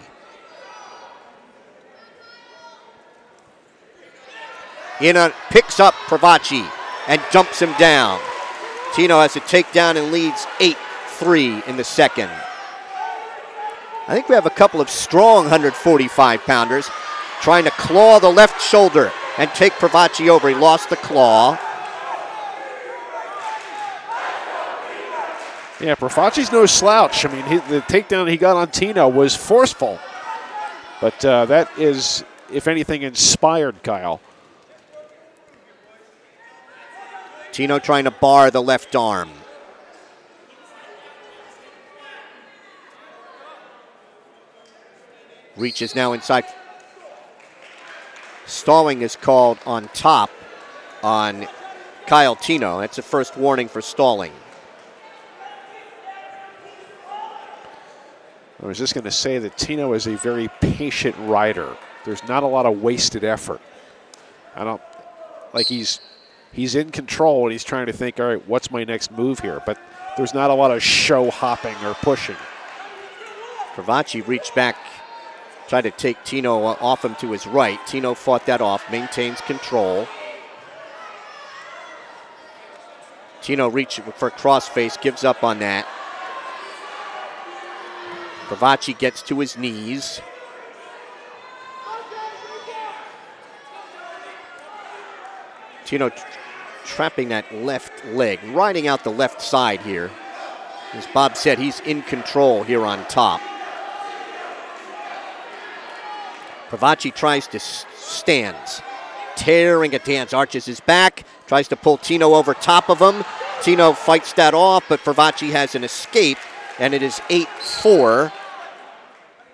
Picks up Pravacci and dumps him down. Tino has a takedown and leads 8-3 in the second. I think we have a couple of strong 145-pounders trying to claw the left shoulder and take Pravacci over. He lost the claw. Yeah, Pravacci's no slouch. I mean, the takedown he got on Tino was forceful. But that is, if anything, inspired Kyle. Tino trying to bar the left arm. Reaches now inside. Stalling is called on top on Kyle Tino. That's a first warning for stalling. I was just going to say that Tino is a very patient rider. There's not a lot of wasted effort. He's in control and he's trying to think, all right, what's my next move here? But there's not a lot of show hopping or pushing. Pravacci reached back, tried to take Tino off him to his right. Tino fought that off, maintains control. Tino reached for a crossface, gives up on that. Pravacci gets to his knees. Tino trapping that left leg, riding out the left side here. As Bob said, he's in control here on top. Pravacci tries to stands, tearing at dance, arches his back, tries to pull Tino over top of him. Tino fights that off, but Pravacci has an escape, and it is 8-4.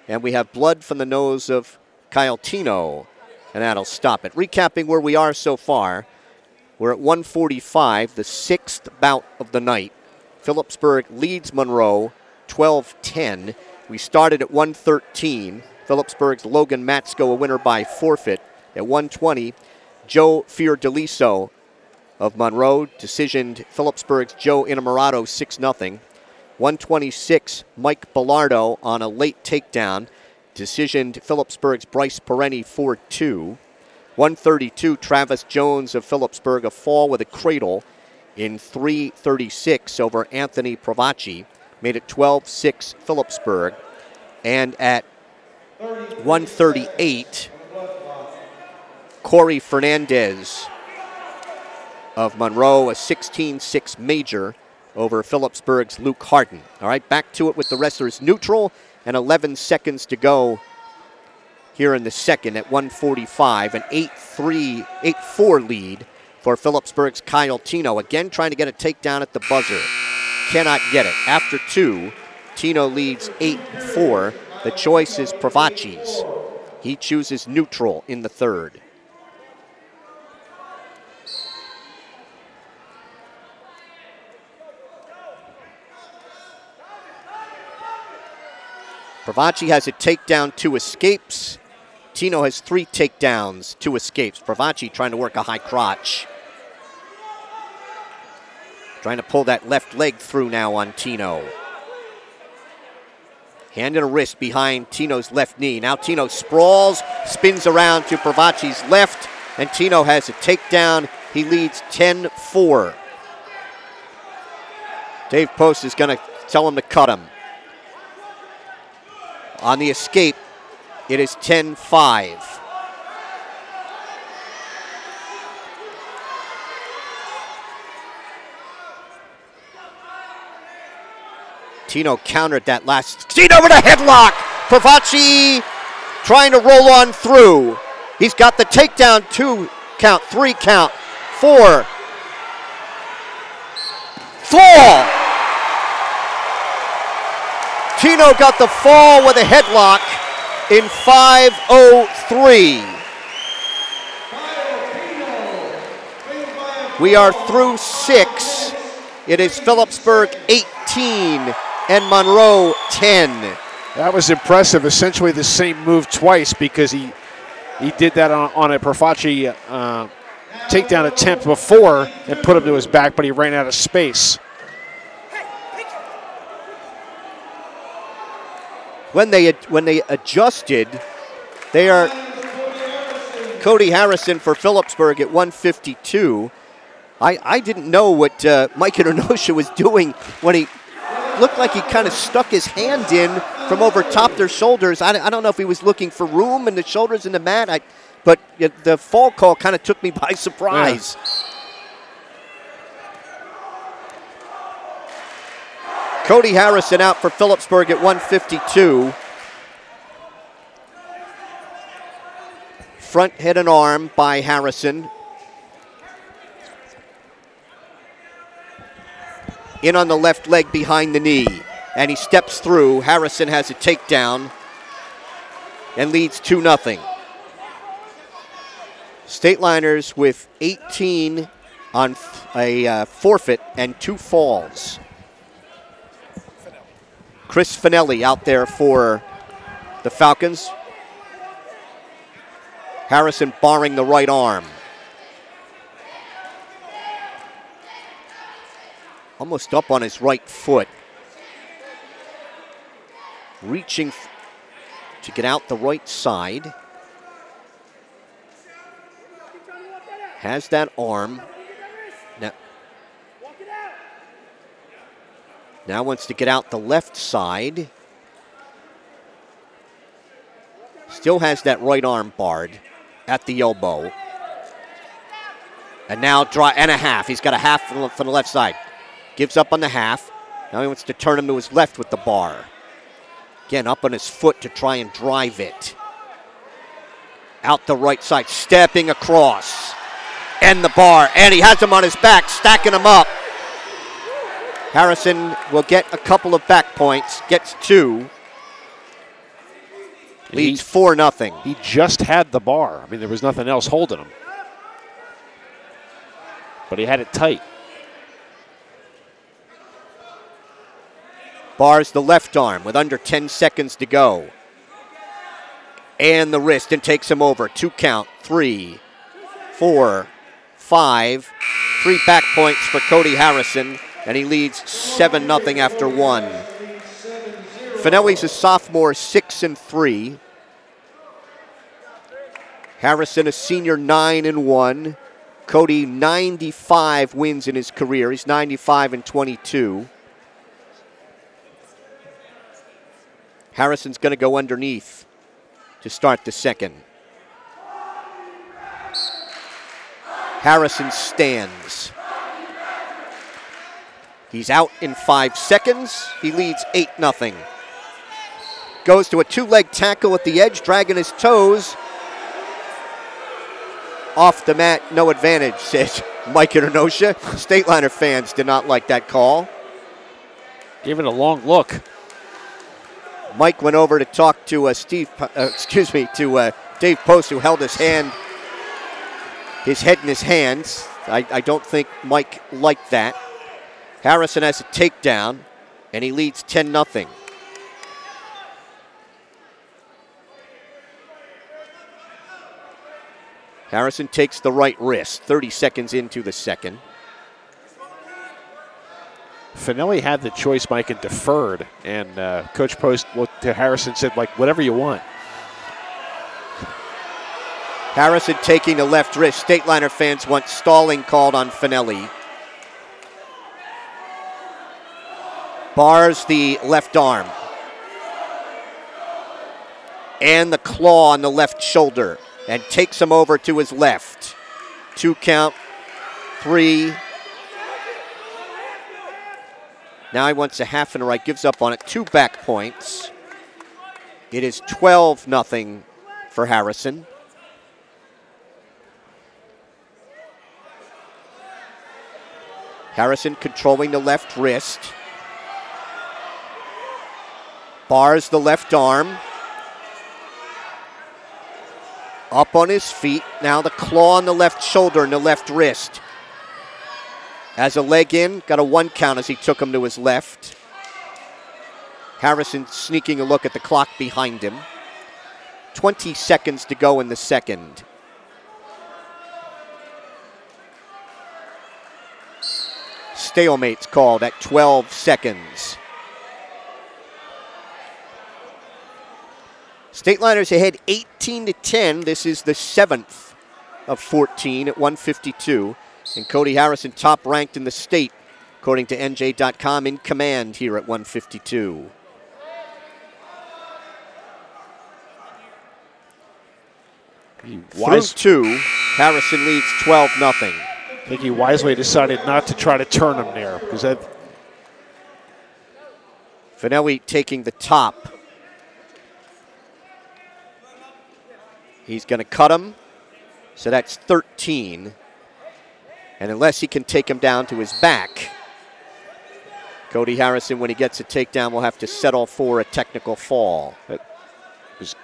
And we have blood from the nose of Kyle Tino, and that'll stop it. Recapping where we are so far, we're at 145, the 6th bout of the night. Phillipsburg leads Monroe 12-10. We started at 113. Phillipsburg's Logan Matsko a winner by forfeit. At 120, Joe Fiordaliso of Monroe decisioned Phillipsburg's Joe Innamorato 6-0. 126, Mike Bellardo on a late takedown decisioned Phillipsburg's Bryce Pereni 4-2. 132, Travis Jones of Phillipsburg, a fall with a cradle in 3:36 over Anthony Pravacci, made it 12-6 Phillipsburg. And at 138, Corey Fernandez of Monroe, a 16-6 major over Phillipsburg's Luke Harden. All right, back to it with the wrestlers neutral and 11 seconds to go here in the second at 145, an 8-4 lead for Phillipsburg's Kyle Tino. Again, trying to get a takedown at the buzzer. Cannot get it. After 2, Tino leads 8-4. The choice is Pravacci's. He chooses neutral in the third. Pravacci has a takedown, 2 escapes. Tino has 3 takedowns, 2 escapes. Pravacci trying to work a high crotch. Trying to pull that left leg through now on Tino. Hand and a wrist behind Tino's left knee. Now Tino sprawls, spins around to Pravacci's left, and Tino has a takedown. He leads 10-4. Dave Post is going to tell him to cut him. On the escape, it is 10-5. Tino countered that last. Tino with a headlock. Pravacci trying to roll on through. He's got the takedown. 2 count, 3 count, 4. Fall. Tino got the fall with a headlock in 5:03. We are through 6. It is Phillipsburg 18 and Monroe 10. That was impressive. Essentially the same move twice because he did that on a Pravacci takedown attempt before and put him to his back, but he ran out of space. When they adjusted, they are Cody Harrison for Phillipsburg at 152. I didn't know what Mike Irenosha was doing when he looked like he kind of stuck his hand in from over top their shoulders. I don't know if he was looking for room in the shoulders in the mat, but the fall call kind of took me by surprise. Yeah. Cody Harrison out for Phillipsburg at 152. Front head and arm by Harrison. In on the left leg behind the knee. And he steps through. Harrison has a takedown and leads 2-0. Stateliners with 18 on a forfeit and 2 falls. Chris Finelli out there for the Falcons. Harrison barring the right arm. Almost up on his right foot. Reaching to get out the right side. Has that arm. Now wants to get out the left side. Still has that right arm barred at the elbow. And now draw and a half. He's got a half from the left side. Gives up on the half. Now he wants to turn him to his left with the bar. Again, up on his foot to try and drive it. Out the right side, stepping across. And the bar, and he has him on his back, stacking him up. Harrison will get a couple of back points, gets 2. Leads 4-0. He just had the bar. I mean, there was nothing else holding him. But he had it tight. Bars the left arm with under 10 seconds to go. And the wrist and takes him over. 2 count, 3, 4, 5. 3 back points for Cody Harrison, and he leads 7-0 after 1. Finelli's a sophomore, 6-3. Harrison a senior, 9-1. Cody 95 wins in his career. He's 95-22. Harrison's going to go underneath to start the second. Harrison stands. He's out in 5 seconds. He leads 8-0. Goes to a 2-leg tackle at the edge, dragging his toes. Off the mat, no advantage, says Mike Irenosha. Stateliner fans did not like that call. Gave it a long look. Mike went over to talk to Dave Post, who held his head in his hands. I don't think Mike liked that. Harrison has a takedown, and he leads 10-0. Harrison takes the right wrist, 30 seconds into the second. Finelli had the choice, Mike, and deferred. And Coach Post looked to Harrison and said, like, whatever you want. Harrison taking the left wrist. Stateliner fans want stalling called on Finelli. Bars the left arm. And the claw on the left shoulder. And takes him over to his left. 2 count, 3. Now he wants a half and a right, gives up on it. 2 back points. It is 12-0 for Harrison. Harrison controlling the left wrist. Bars the left arm. Up on his feet. Now the claw on the left shoulder and the left wrist. As a leg in, got a 1 count as he took him to his left. Harrison sneaking a look at the clock behind him. 20 seconds to go in the second. Stalemate's called at 12 seconds. Stateliners ahead 18-10. This is the 7th of 14 at 152. And Cody Harrison top ranked in the state, according to NJ.com, in command here at 152. Through 2, Harrison leads 12-0. I think he wisely decided not to try to turn him there, because that. Finelli taking the top. He's going to cut him, so that's 13. And unless he can take him down to his back, Cody Harrison, when he gets a takedown, will have to settle for a technical fall. It was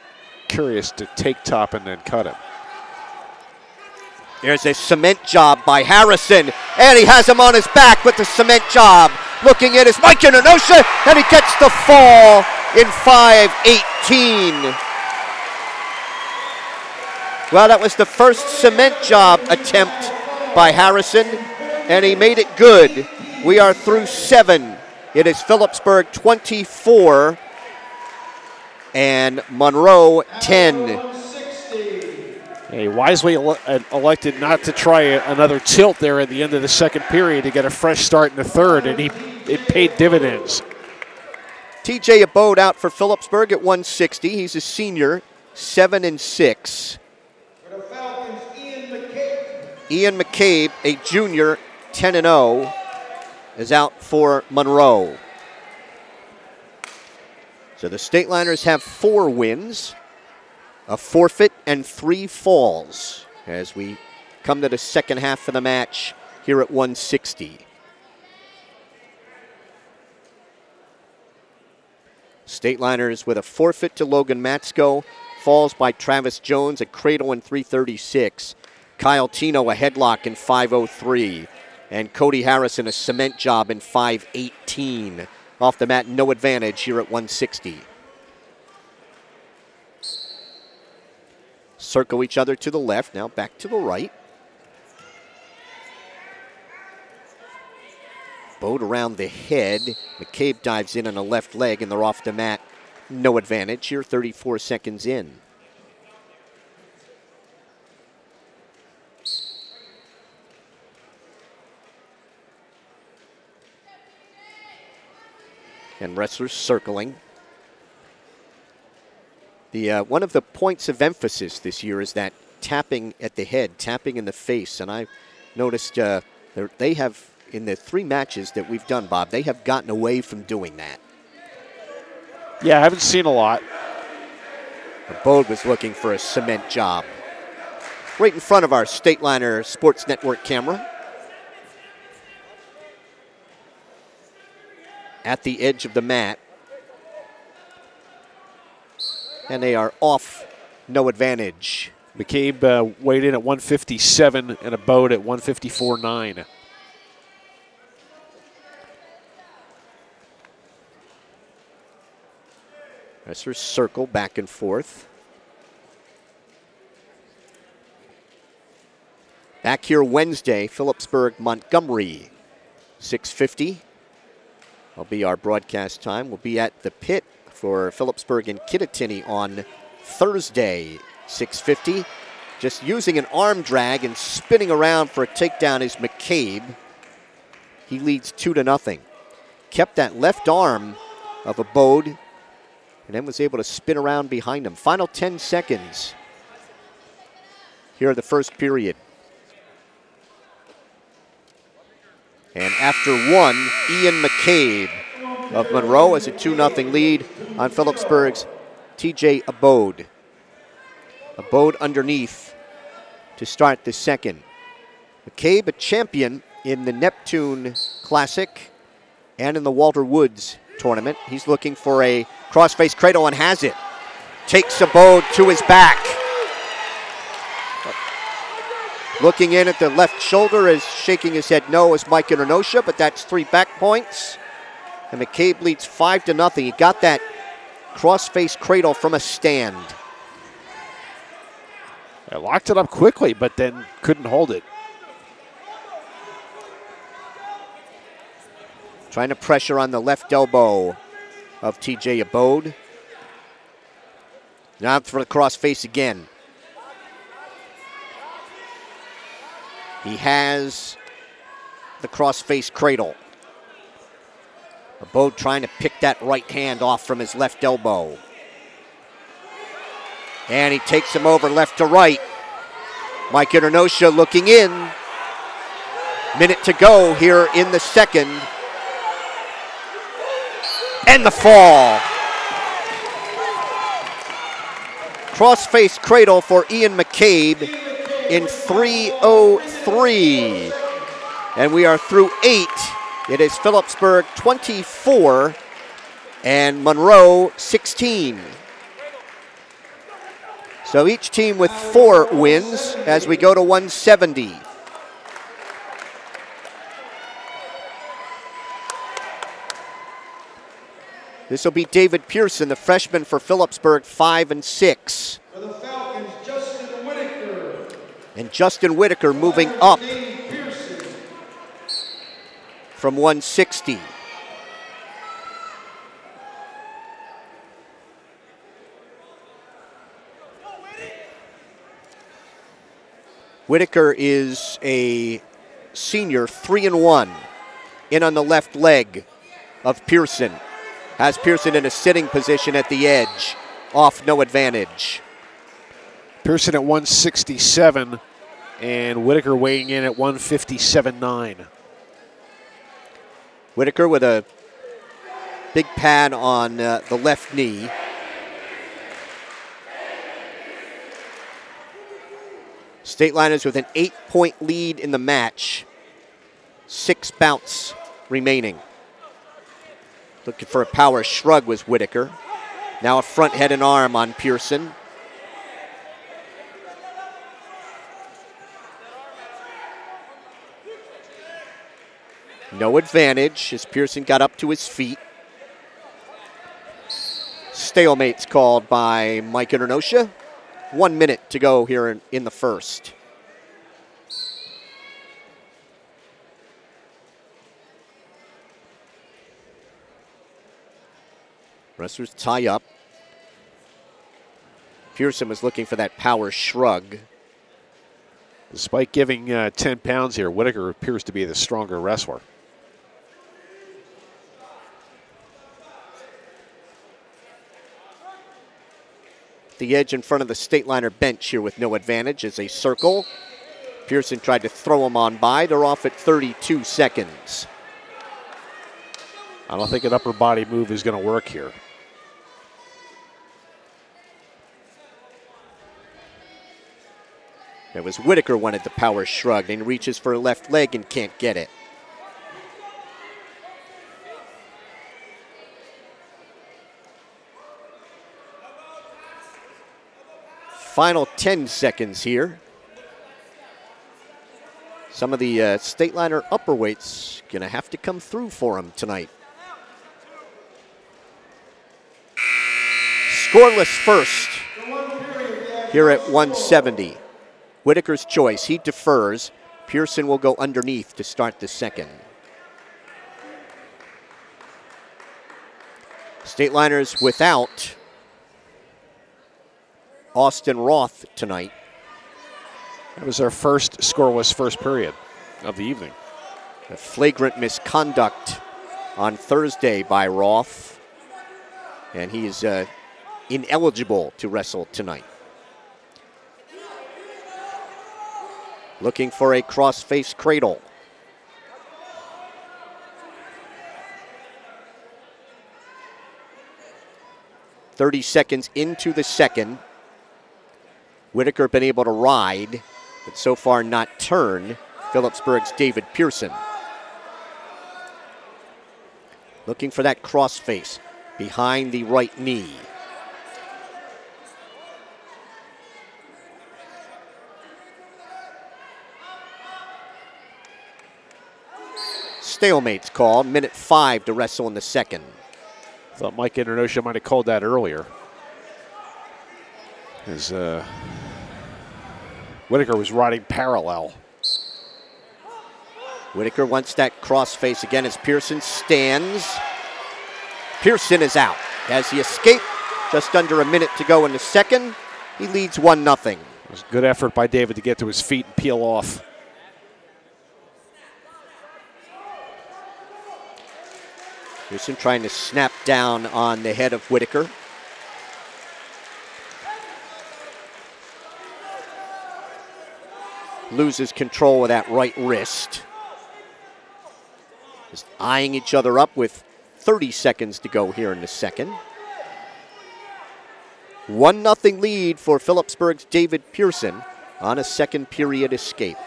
curious to take top and then cut him. There's a cement job by Harrison, and he has him on his back with the cement job. Looking at his Mike Inonosha, and he gets the fall in 5:18. Well, that was the first cement job attempt by Harrison, and he made it good. We are through 7. It is Phillipsburg 24 and Monroe 10. He wisely elected not to try another tilt there at the end of the second period to get a fresh start in the third, and it paid dividends. TJ Abode out for Phillipsburg at 160. He's a senior, 7-6. Ian McCabe, a junior, 10-0, is out for Monroe. So the Stateliners have 4 wins, a forfeit, and 3 falls as we come to the second half of the match here at 160. Stateliners with a forfeit to Logan Matsko, falls by Travis Jones, a cradle in 336. Kyle Tino a headlock in 5:03. And Cody Harrison a cement job in 5:18. Off the mat, no advantage here at 160. Circle each other to the left, now back to the right. Bode around the head. McCabe dives in on the left leg, and they're off the mat. No advantage here, 34 seconds in. And wrestlers circling. One of the points of emphasis this year is that tapping at the head, tapping in the face. And I noticed they have, in the 3 matches that we've done, Bob, they have gotten away from doing that. Yeah, I haven't seen a lot. Bode was looking for a cement job. Right in front of our Stateliner Sports Network camera. At the edge of the mat. And they are off, no advantage. McCabe weighed in at 157 and Abode at 154.9. Wrestlers circle back and forth. Back here Wednesday, Phillipsburg, Montgomery, 6:50. Will be our broadcast time. We'll be at the pit for Phillipsburg and Kittatinny on Thursday, 6:50. Just using an arm drag and spinning around for a takedown is McCabe. He leads 2-0. Kept that left arm of Abode and then was able to spin around behind him. Final 10 seconds here in the first period. And after 1, Ian McCabe of Monroe as a 2-0 lead on Phillipsburg's TJ Abode. Abode underneath to start the second. McCabe, a champion in the Neptune Classic and in the Walter Woods tournament. He's looking for a crossface cradle and has it. Takes Abode to his back. Looking in at the left shoulder, is shaking his head no as Mike Internosha, but that's 3 back points. And McCabe leads 5-0. He got that crossface cradle from a stand. I locked it up quickly, but then couldn't hold it. Trying to pressure on the left elbow of TJ Abode. Now for the crossface again. He has the crossface cradle. Abode trying to pick that right hand off from his left elbow. And he takes him over left to right. Mike Internosha looking in. Minute to go here in the second. And the fall. Crossface cradle for Ian McCabe in 3:03. And we are through 8. It is Phillipsburg 24 and Monroe 16. So each team with 4 wins as we go to 170. This will be David Pearson, the freshman for Phillipsburg, 5 and 6. For the Falcons, Justin Whitaker. And Justin Whitaker moving up from 160. Whitaker is a senior, 3 and 1. In on the left leg of Pearson. Has Pearson in a sitting position at the edge, off no advantage. Pearson at 167 and Whitaker weighing in at 157.9. Whitaker with a big pad on the left knee. Stateliners with an 8-point lead in the match. 6 bouts remaining. Looking for a power shrug was Whitaker. Now a front head and arm on Pearson. No advantage as Pearson got up to his feet. Stalemate's called by Mike Internosha. 1 minute to go here in the first. Wrestlers tie up. Pearson was looking for that power shrug. Despite giving 10 pounds here, Whitaker appears to be the stronger wrestler. The edge in front of the Stateliner bench here with no advantage as they circle. Pearson tried to throw him on by. They're off at 32 seconds. I don't think an upper body move is going to work here. It was Whitaker wanted the power shrug and reaches for a left leg and can't get it. Final 10 seconds here. Some of the Stateliner upperweights going to have to come through for him tonight. Scoreless first here at 170. Whitaker's choice. He defers. Pearson will go underneath to start the second. Stateliners without Austin Roth tonight. That was our first scoreless first period of the evening. A flagrant misconduct on Thursday by Roth, and he is ineligible to wrestle tonight. Looking for a cross-face cradle. 30 seconds into the second. Whitaker been able to ride, but so far not turn Phillipsburg's David Pearson. Looking for that crossface behind the right knee. Stalemate's called. Minute 5 to wrestle in the second. Thought Mike Internosha might have called that earlier. As Whitaker was riding parallel. Whitaker wants that crossface again as Pearson stands. Pearson is out. As he escaped, just under a minute to go in the second, he leads 1-0. It was a good effort by David to get to his feet and peel off. Pearson trying to snap down on the head of Whitaker. Loses control of that right wrist. Just eyeing each other up with 30 seconds to go here in the second. 1-0 lead for Phillipsburg's David Pearson on a second period escape.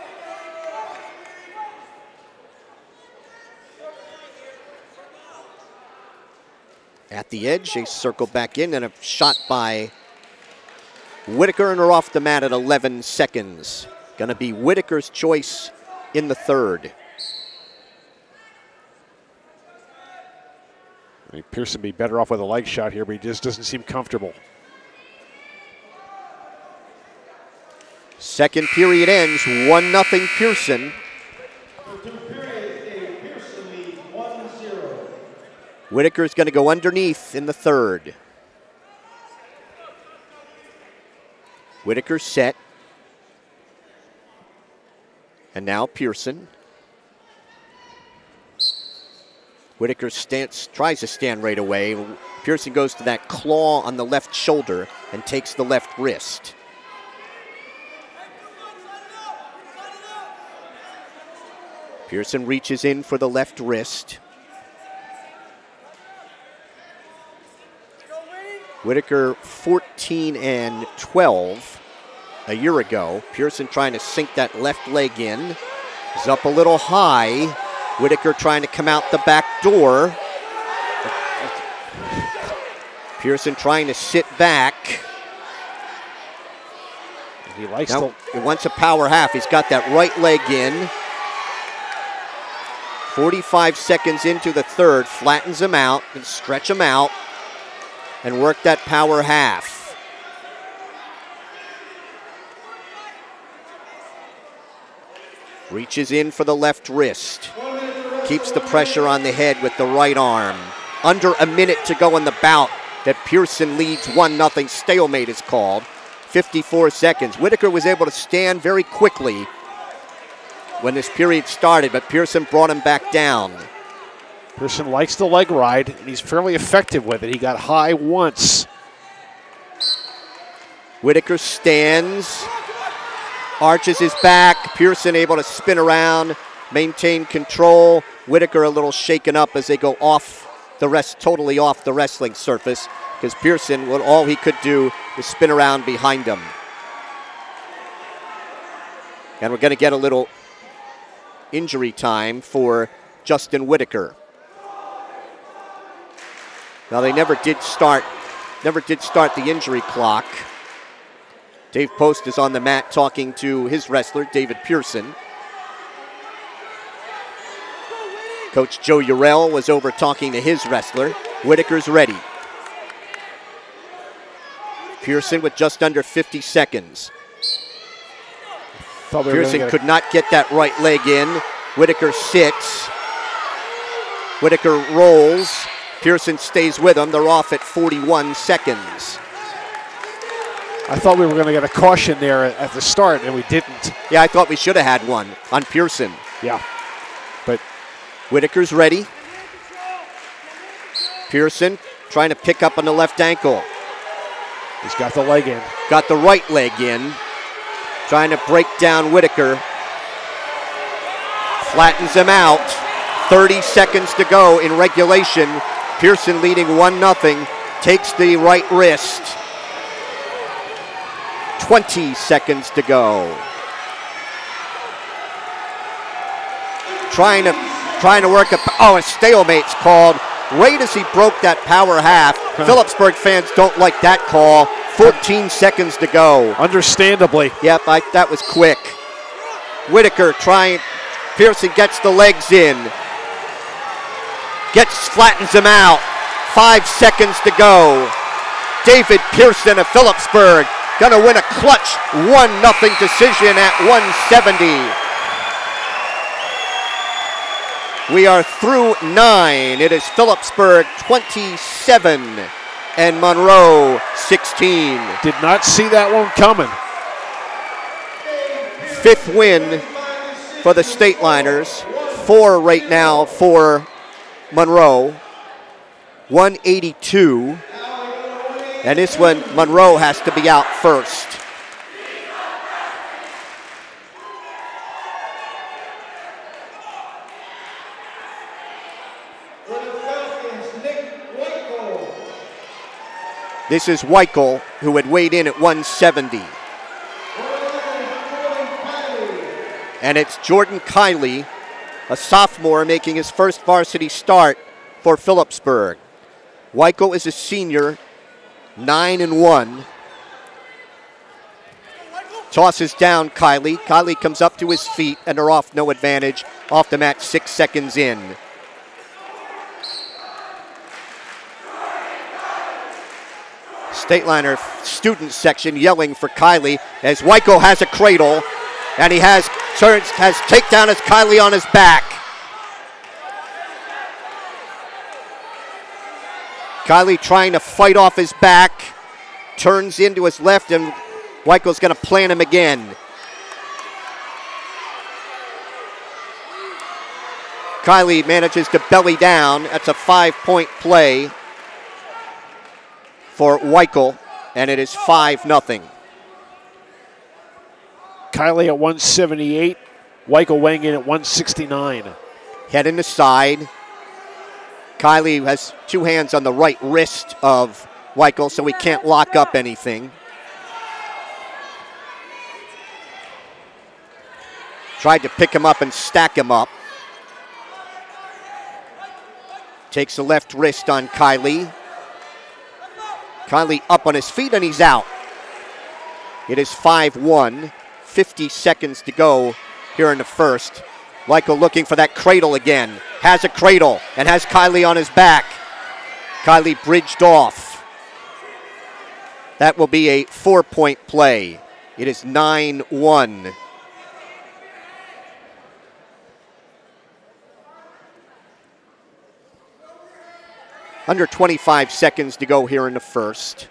At the edge, they circle back in and a shot by Whitaker, and are off the mat at 11 seconds. Going to be Whitaker's choice in the third. I think Pearson be better off with a leg shot here, but he just doesn't seem comfortable. Second period ends, 1-0 Pearson. Whitaker's going to go underneath in the third. Whitaker set. And now Pearson. Whitaker tries to stand right away. Pearson goes to that claw on the left shoulder and takes the left wrist. Pearson reaches in for the left wrist. Whitaker 14-12 a year ago. Pearson trying to sink that left leg in. He's up a little high. Whitaker trying to come out the back door. Pearson trying to sit back. He likes now, he wants a power half. He's got that right leg in. 45 seconds into the third, flattens him out and stretch him out and work that power half. Reaches in for the left wrist. Keeps the pressure on the head with the right arm. Under a minute to go in the bout that Pearson leads 1-0. Stalemate is called. 54 seconds. Whitaker was able to stand very quickly when this period started, but Pearson brought him back down. Pearson likes the leg ride, and he's fairly effective with it. He got high once. Whitaker stands, arches his back. Pearson able to spin around, maintain control. Whitaker a little shaken up as they go off the rest, totally off the wrestling surface, because Pearson, well, all he could do was spin around behind him. And we're going to get a little injury time for Justin Whitaker. Now they never did start the injury clock. Dave Post is on the mat talking to his wrestler, David Pearson. Coach Joe Urell was over talking to his wrestler. Whitaker's ready. Pearson with just under 50 seconds. Pearson could not get that right leg in. Whitaker sits. Whitaker rolls. Pearson stays with him. They're off at 41 seconds. I thought we were going to get a caution there at the start, and we didn't. Yeah, I thought we should have had one on Pearson. Yeah, but Whitaker's ready. Pearson trying to pick up on the left ankle. He's got the leg in. Got the right leg in. Trying to break down Whitaker. Flattens him out. 30 seconds to go in regulation. Pearson leading 1-0. takes the right wrist. 20 seconds to go. Trying to work a stalemate's called right as he broke that power half. Phillipsburg fans don't like that call. 14 seconds to go. Understandably. Yep, that was quick. Whitaker trying. Pearson gets the legs in. Flattens him out. 5 seconds to go. David Pearson of Phillipsburg gonna win a clutch 1-0 decision at 170. We are through 9. It is Phillipsburg 27 and Monroe 16. Did not see that one coming. 5th win for the Stateliners. 4 right now for Monroe. 182. And this one, Monroe has to be out first. This is Weichel, who had weighed in at 170. And it's Jordan Kiley, a sophomore, making his first varsity start for Phillipsburg. Weichel is a senior, 9-1. Tosses down Kiley. Kiley comes up to his feet, and they're off no advantage. Off the mat, 6 seconds in. Stateliner student section yelling for Kiley as Weichel has a cradle, and he has takedown as Kiley on his back. Kiley trying to fight off his back, turns into his left, and Weichel's going to plant him again. Kiley manages to belly down. That's a 5-point play for Weichel, and it is 5-0. Kiley at 178, Weichel weighing in at 169. Head in the side. Kiley has 2 hands on the right wrist of Weichel, so he can't lock up anything. Tried to pick him up and stack him up. Takes the left wrist on Kiley. Kiley up on his feet, and he's out. It is 5-1. 50 seconds to go here in the first. Weichel looking for that cradle again. Has a cradle and has Kiley on his back. Kiley bridged off. That will be a 4-point play. It is 9-1. Under 25 seconds to go here in the first.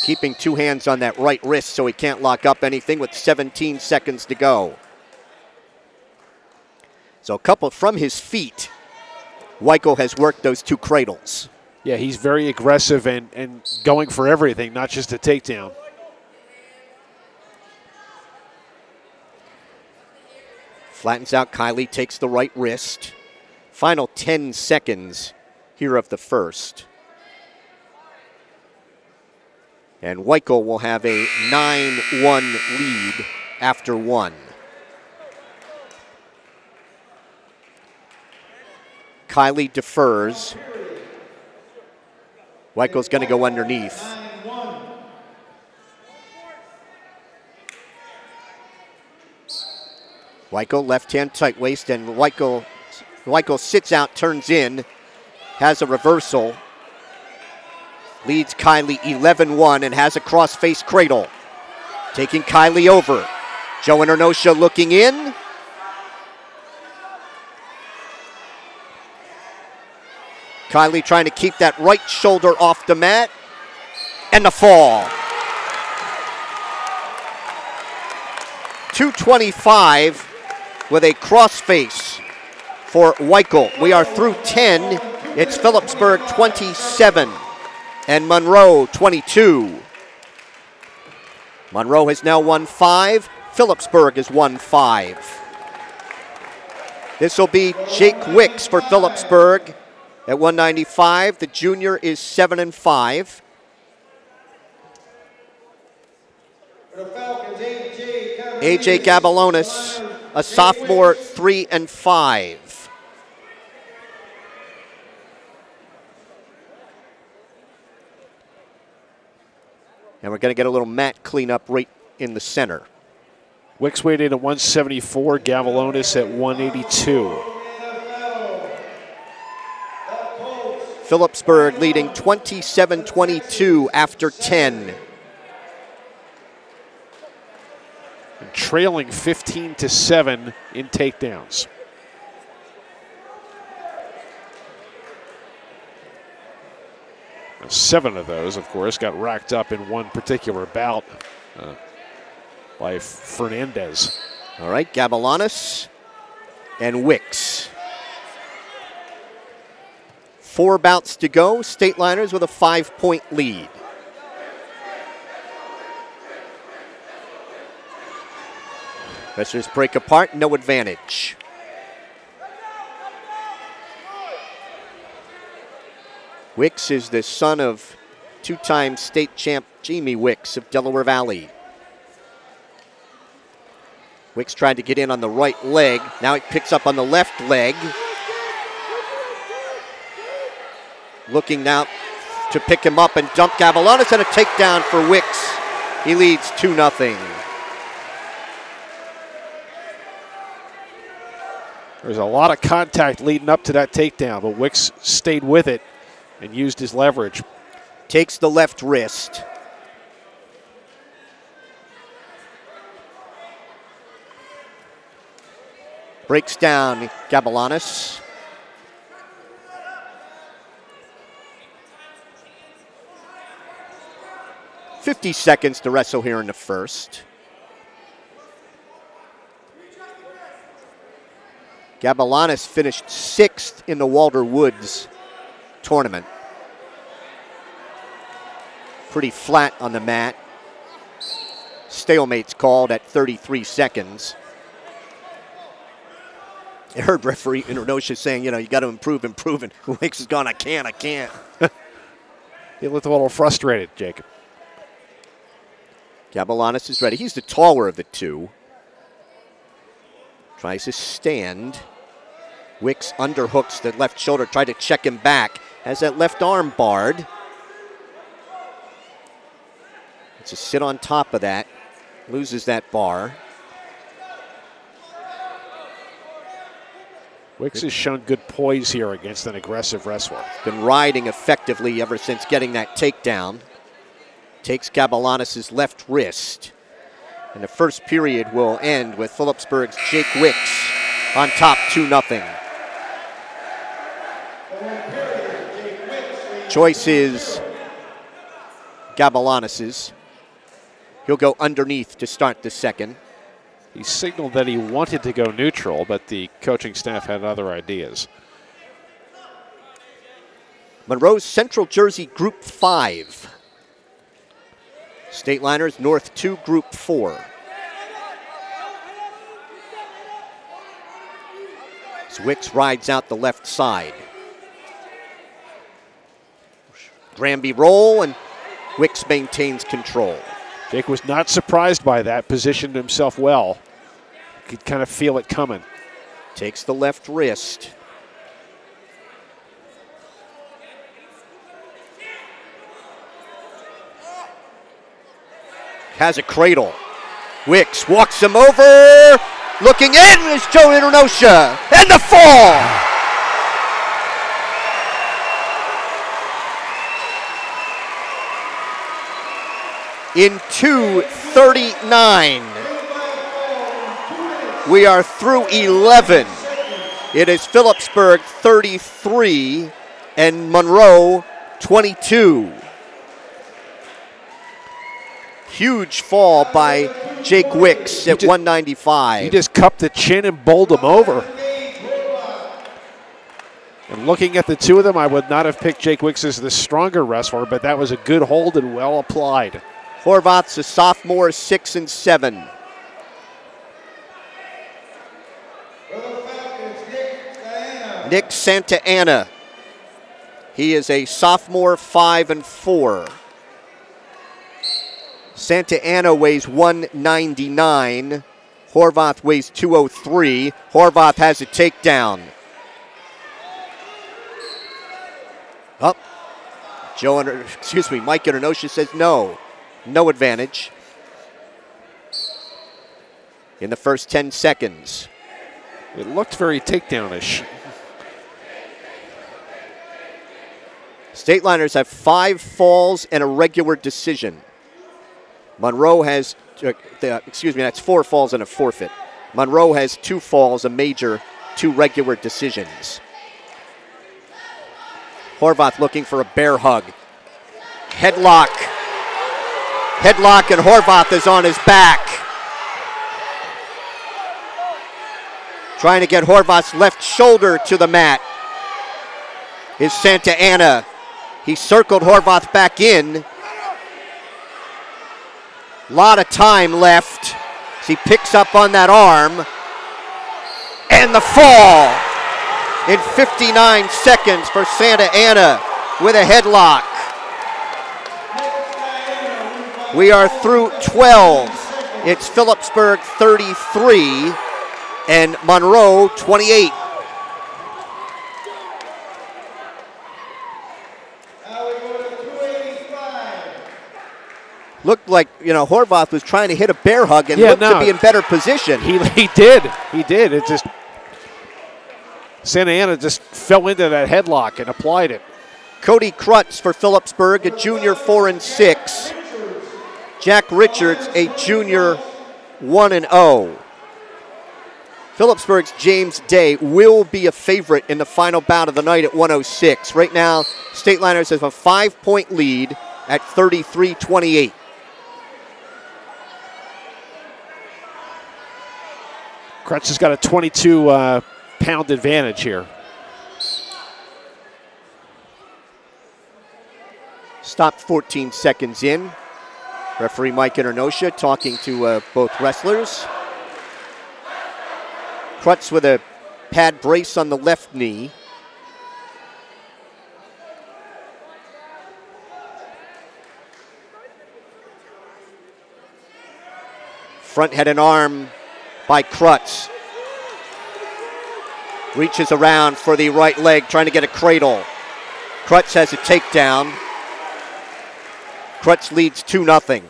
Keeping 2 hands on that right wrist so he can't lock up anything with 17 seconds to go. So a couple from his feet. Weichel has worked those 2 cradles. Yeah, he's very aggressive and going for everything, not just a takedown. Flattens out Kiley, takes the right wrist. Final 10 seconds here of the first. And Weichel will have a 9-1 lead after 1. Kiley defers. Weichel's going to go underneath. Weichel left hand tight waist, and Weichel sits out, turns in, has a reversal. Leads Kiley 11-1 and has a cross-face cradle. Taking Kiley over. Joe Internosha looking in. Kiley trying to keep that right shoulder off the mat. And the fall. 225 with a cross-face for Weichel. We are through 10. It's Phillipsburg 27. And Monroe, 22. Monroe has now won 5. Phillipsburg has won 5. This will be Jake Wicks for Phillipsburg. At 195, the junior is 7-5. AJ Gabalonis, a sophomore, 3-5. And we're going to get a little mat cleanup right in the center. Wicks weighed in at 174, Gavalonis at 182. Phillipsburg leading 27-22 after 10. And trailing 15-7 in takedowns. Now, 7 of those, of course, got racked up in one particular bout by Fernandez. All right, Gabalonis and Wicks. 4 bouts to go. Stateliners with a 5-point lead. Wrestlers break apart, no advantage. Wicks is the son of 2-time state champ Jamie Wicks of Delaware Valley. Wicks tried to get in on the right leg. Now he picks up on the left leg. Looking now to pick him up and dump Gabalonis, and a takedown for Wicks. He leads 2-0. There's a lot of contact leading up to that takedown, but Wicks stayed with it and used his leverage. Takes the left wrist. Breaks down Gabalonis. $50 seconds to wrestle here in the first. Gabalonis finished 6th in the Walter Woods tournament. Pretty flat on the mat. Stalemate's called at 33 seconds. I heard referee Internosha saying, you got to improve. And Wicks is gone, I can't. He looked a little frustrated, Jacob. Gabalonis is ready. He's the taller of the two. Tries to stand. Wicks underhooks the left shoulder, tried to check him back. Has that left arm barred. It's a sit on top of that. Loses that bar. Wicks has shown good poise here against an aggressive wrestler. Been riding effectively ever since getting that takedown. Takes Gabalonis' left wrist. And the first period will end with Phillipsburg's Jake Wicks on top 2-0. Choice is Gabalonis's. He'll go underneath to start the second. He signaled that he wanted to go neutral, but the coaching staff had other ideas. Monroe's Central Jersey Group 5. Stateliners North 2 Group 4. So Wicks rides out the left side. Granby roll, and Wicks maintains control. Jake was not surprised by that, positioned himself well. Could kind of feel it coming. Takes the left wrist. Has a cradle. Wicks walks him over. Looking in is Joe Internosha. And the fall. In 2:39. We are through 11. It is Phillipsburg 33 and Monroe 22. Huge fall by Jake Wicks at 195. He just cupped the chin and bowled him over. And looking at the two of them, I would not have picked Jake Wicks as the stronger wrestler, but that was a good hold and well applied. Horvath's a sophomore, 6 and 7. Nick Santa Anna He is a sophomore, 5'4". Santa Ana weighs 199. Horvath weighs 203. Horvath has a takedown. Up. Mike Internosha says no. No advantage in the first 10 seconds. It looked very takedown-ish. Stateliners have 5 falls and a regular decision. Monroe has, that's 4 falls and a forfeit. Monroe has 2 falls, a major, 2 regular decisions. Horvath looking for a bear hug. Headlock. Headlock, and Horvath is on his back. Trying to get Horvath's left shoulder to the mat is Santa Ana. He circled Horvath back in. A lot of time left as he picks up on that arm. And the fall in 59 seconds for Santa Ana with a headlock. We are through 12. It's Phillipsburg 33 and Monroe 28. Looked like, Horvath was trying to hit a bear hug and looked to be in better position. He did. It just, Santa Ana just fell into that headlock and applied it. Cody Krutz for Phillipsburg, a junior 4-6. Jack Richards, a junior 1-0. Phillipsburg's James Day will be a favorite in the final bout of the night at 106. Right now, Stateliners have a 5-point lead at 33-28. Krutz has got a 22-pound advantage here. Stopped 14 seconds in. Referee Mike Internosha talking to both wrestlers. Krutz with a pad brace on the left knee. Front head and arm by Krutz. Reaches around for the right leg, trying to get a cradle. Krutz has a takedown. Krutz leads 2-0.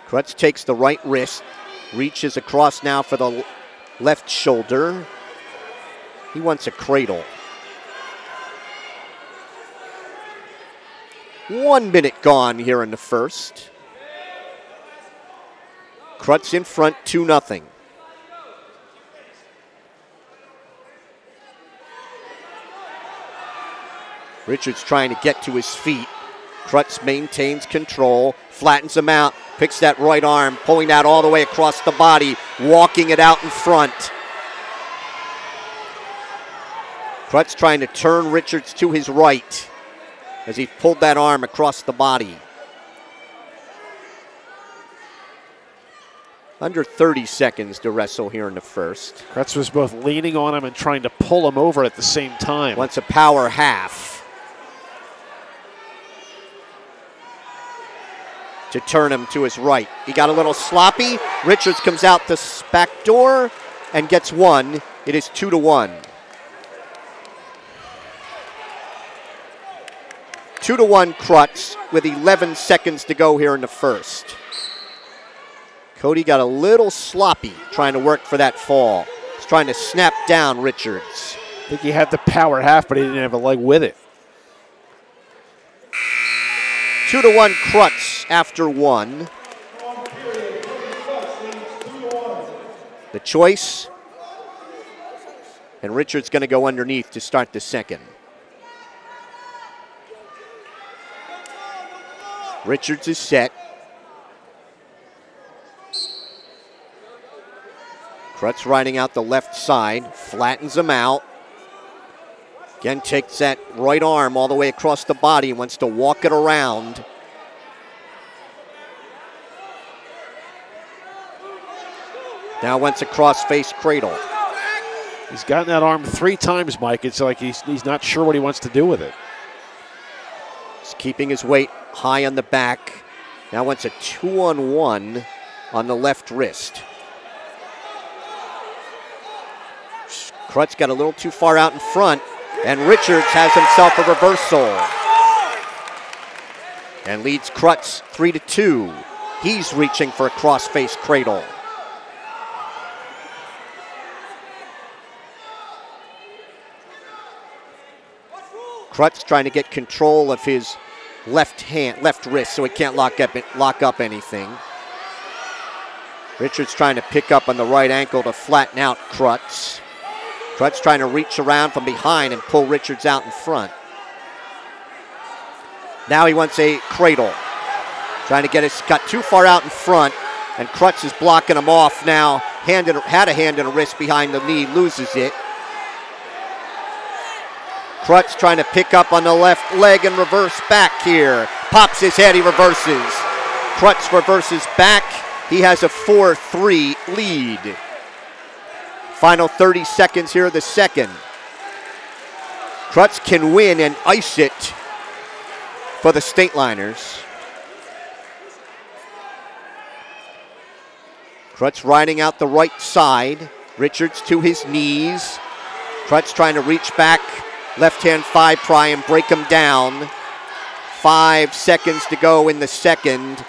Krutz takes the right wrist, reaches across now for the left shoulder. He wants a cradle. 1 minute gone here in the first. Krutz in front, 2-0. Richards trying to get to his feet. Krutz maintains control, flattens him out, picks that right arm, pulling that all the way across the body, walking it out in front. Krutz trying to turn Richards to his right as he pulled that arm across the body. Under 30 seconds to wrestle here in the first. Krutz was both leaning on him and trying to pull him over at the same time. Wants a power half to turn him to his right. He got a little sloppy. Richards comes out the back door and gets one. It is 2-1. 2-1 Krutz with 11 seconds to go here in the first. Cody got a little sloppy trying to work for that fall. He's trying to snap down Richards. I think he had the power half, but he didn't have a leg with it. 2-1 Krutz after 1. The choice. And Richards going to go underneath to start the second. Richards is set. Krutz riding out the left side, flattens him out. Again, takes that right arm all the way across the body and wants to walk it around. Now wants a cross-face cradle. He's gotten that arm 3 times, Mike. It's like he's not sure what he wants to do with it. He's keeping his weight high on the back. Now wants a 2-on-1 on the left wrist. Crutz got a little too far out in front, and Richards has himself a reversal and leads Crutz 3-2. He's reaching for a cross-face cradle. Crutz trying to get control of his left wrist so he can't lock up anything. Richards trying to pick up on the right ankle to flatten out Crutz. Crutz trying to reach around from behind and pull Richards out in front. Now he wants a cradle. Trying to got too far out in front, and Crutz is blocking him off now. Had a hand and a wrist behind the knee, loses it. Crutz trying to pick up on the left leg and reverse back here. Pops his head, he reverses. Crutz reverses back. He has a 4-3 lead. Final 30 seconds here of the second. Crutz can win and ice it for the Stateliners. Crutz riding out the right side. Richards to his knees. Crutz trying to reach back. Left hand 5 pry and break him down. 5 seconds to go in the second.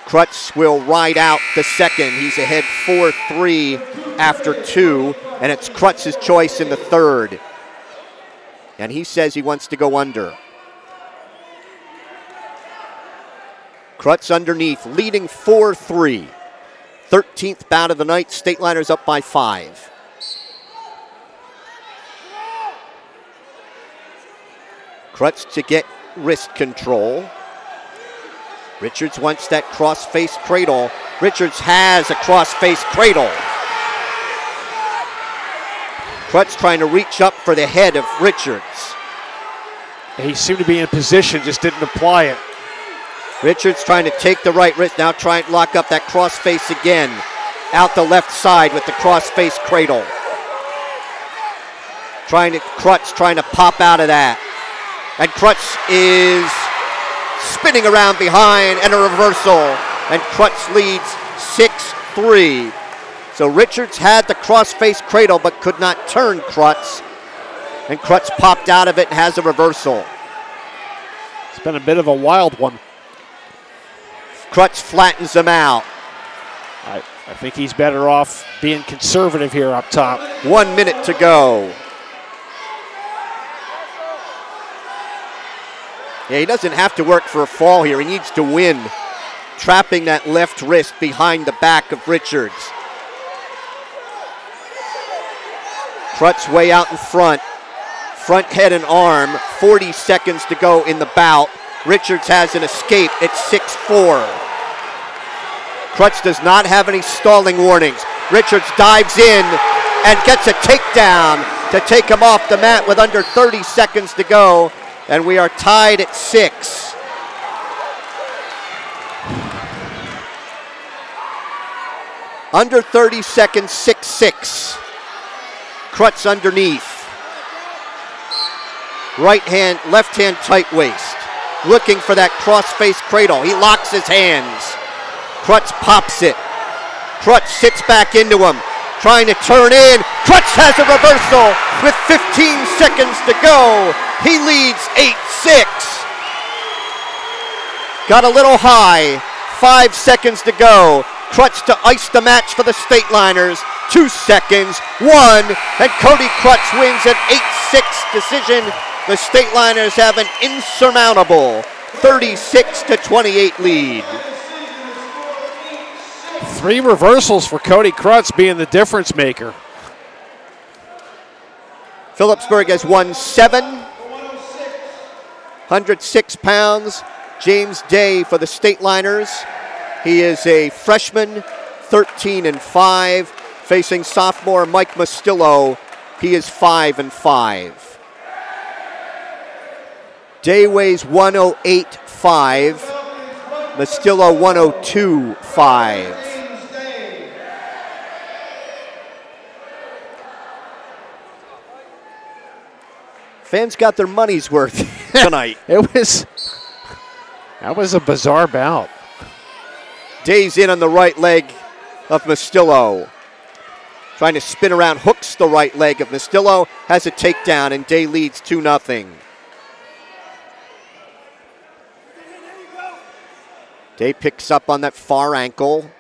Crutz will ride out the second. He's ahead 4-3 after 2, and it's Crutz's choice in the third. And he says he wants to go under. Crutz underneath, leading 4-3. 13th bout of the night, Stateliners up by 5. Crutz to get wrist control. Richards wants that cross-face cradle. Richards has a cross-face cradle. Crutz trying to reach up for the head of Richards. He seemed to be in position, just didn't apply it. Richards trying to take the right wrist, now trying to lock up that cross-face again. Out the left side with the cross-face cradle. Crutz trying to pop out of that. And Crutz is spinning around behind and a reversal. And Crutz leads 6-3. So Richards had the cross-face cradle but could not turn Crutz. And Crutz popped out of it and has a reversal. It's been a bit of a wild one. Crutz flattens him out. I think he's better off being conservative here up top. 1 minute to go. Yeah, he doesn't have to work for a fall here. He needs to win. Trapping that left wrist behind the back of Richards. Crutz way out in front. Front head and arm. 40 seconds to go in the bout. Richards has an escape at 6-4. Crutz does not have any stalling warnings. Richards dives in and gets a takedown to take him off the mat with under 30 seconds to go. And we are tied at 6. Under 30 seconds, 6-6. Crutz underneath. Right hand, left hand tight waist. Looking for that cross-face cradle. He locks his hands. Crutz pops it. Crutz sits back into him. Trying to turn in. Crutz has a reversal with 15 seconds to go. He leads 8-6. Got a little high. 5 seconds to go. Crutz to ice the match for the Stateliners. 2 seconds. 1. And Cody Crutz wins an 8-6 decision. The Stateliners have an insurmountable 36-28 lead. 3 reversals for Cody Crutz being the difference maker. Phillipsburg has won 7. 106 pounds. James Day for the Stateliners. He is a freshman, 13-5. Facing sophomore Mike Mastillo. He is 5-5. Day weighs 108.5. Mastillo 102.5. Fans got their money's worth tonight. That was a bizarre bout. Day's in on the right leg of Mastillo. Trying to spin around, hooks the right leg of Mastillo, has a takedown, and Day leads 2-0. Day picks up on that far ankle.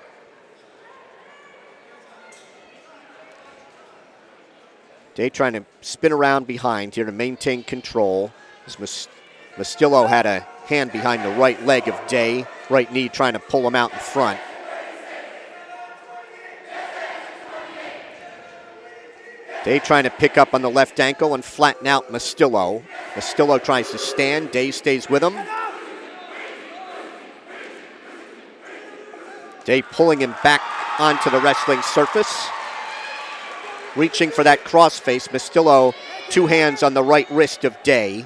Day trying to spin around behind here to maintain control. Mastillo had a hand behind the right leg of Day, right knee trying to pull him out in front. Day trying to pick up on the left ankle and flatten out Mastillo. Mastillo tries to stand. Day stays with him. Day pulling him back onto the wrestling surface. Reaching for that crossface. Mastillo, 2 hands on the right wrist of Day.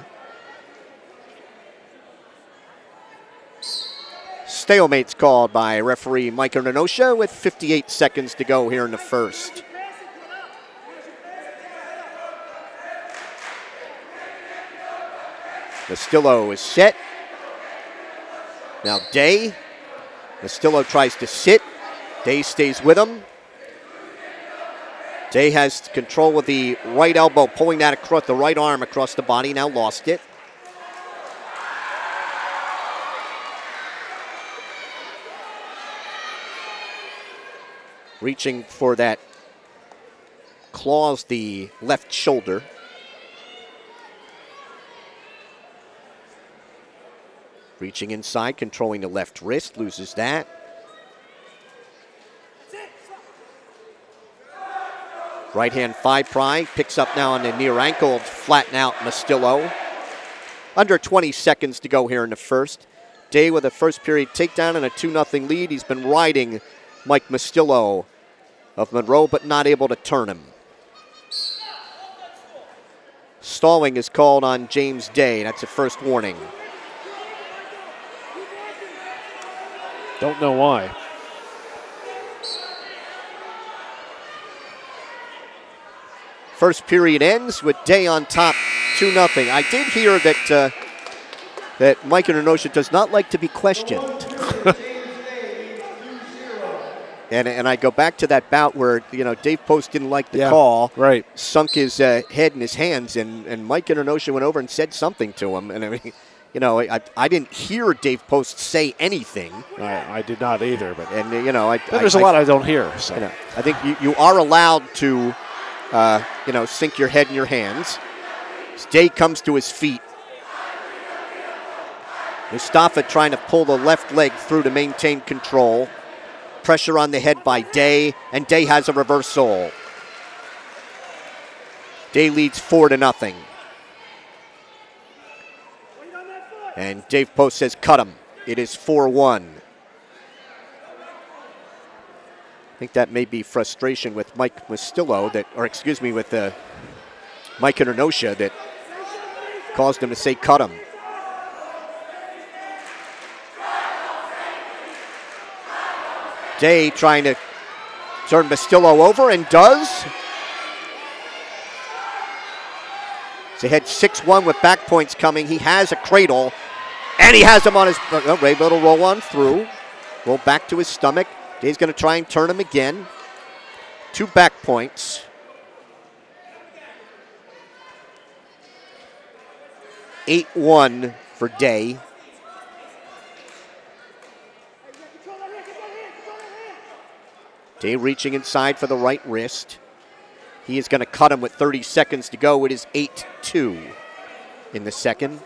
Stalemate's called by referee Mike Ernanosha with 58 seconds to go here in the first. Mastillo is set. Now Day. Mastillo tries to sit. Day stays with him. Day has control with the right elbow, pulling that across the right arm across the body. Now lost it. Reaching for that, claws the left shoulder. Reaching inside, controlling the left wrist, loses that. Right hand thigh pry, picks up now on the near ankle to flatten out Mastillo. Under 20 seconds to go here in the first. Day with a first period takedown and a 2-0 lead. He's been riding Mike Mastillo of Monroe, but not able to turn him. Stalling is called on James Day. That's a first warning. Don't know why. First period ends with Day on top, 2-0. I did hear that that Mike Ernanosha does not like to be questioned. and I go back to that bout where, you know, Dave Post didn't like the call. Right. Sunk his head in his hands, and Mike Ernanosha went over and said something to him. And I mean, you know, I didn't hear Dave Post say anything. I did not either. But you know, there's a lot I don't hear. So. You know, I think you are allowed to, you know, sink your head in your hands. As Day comes to his feet. Mustafa trying to pull the left leg through to maintain control. Pressure on the head by Day, and Day has a reversal. Day leads 4-0. And Dave Post says cut him. It is 4-1. I think that may be frustration with Mike Mastillo with Mike Ernanosha that caused him to say cut him. Day trying to turn Mastillo over, and does. So head 6-1 with back points coming. He has a cradle, and he has him on his, able to roll on through. Roll back to his stomach. Day's going to try and turn him again. 2 back points. (8-1) for Day. Day reaching inside for the right wrist. He is going to cut him with 30 seconds to go. It is 8-2 in the second.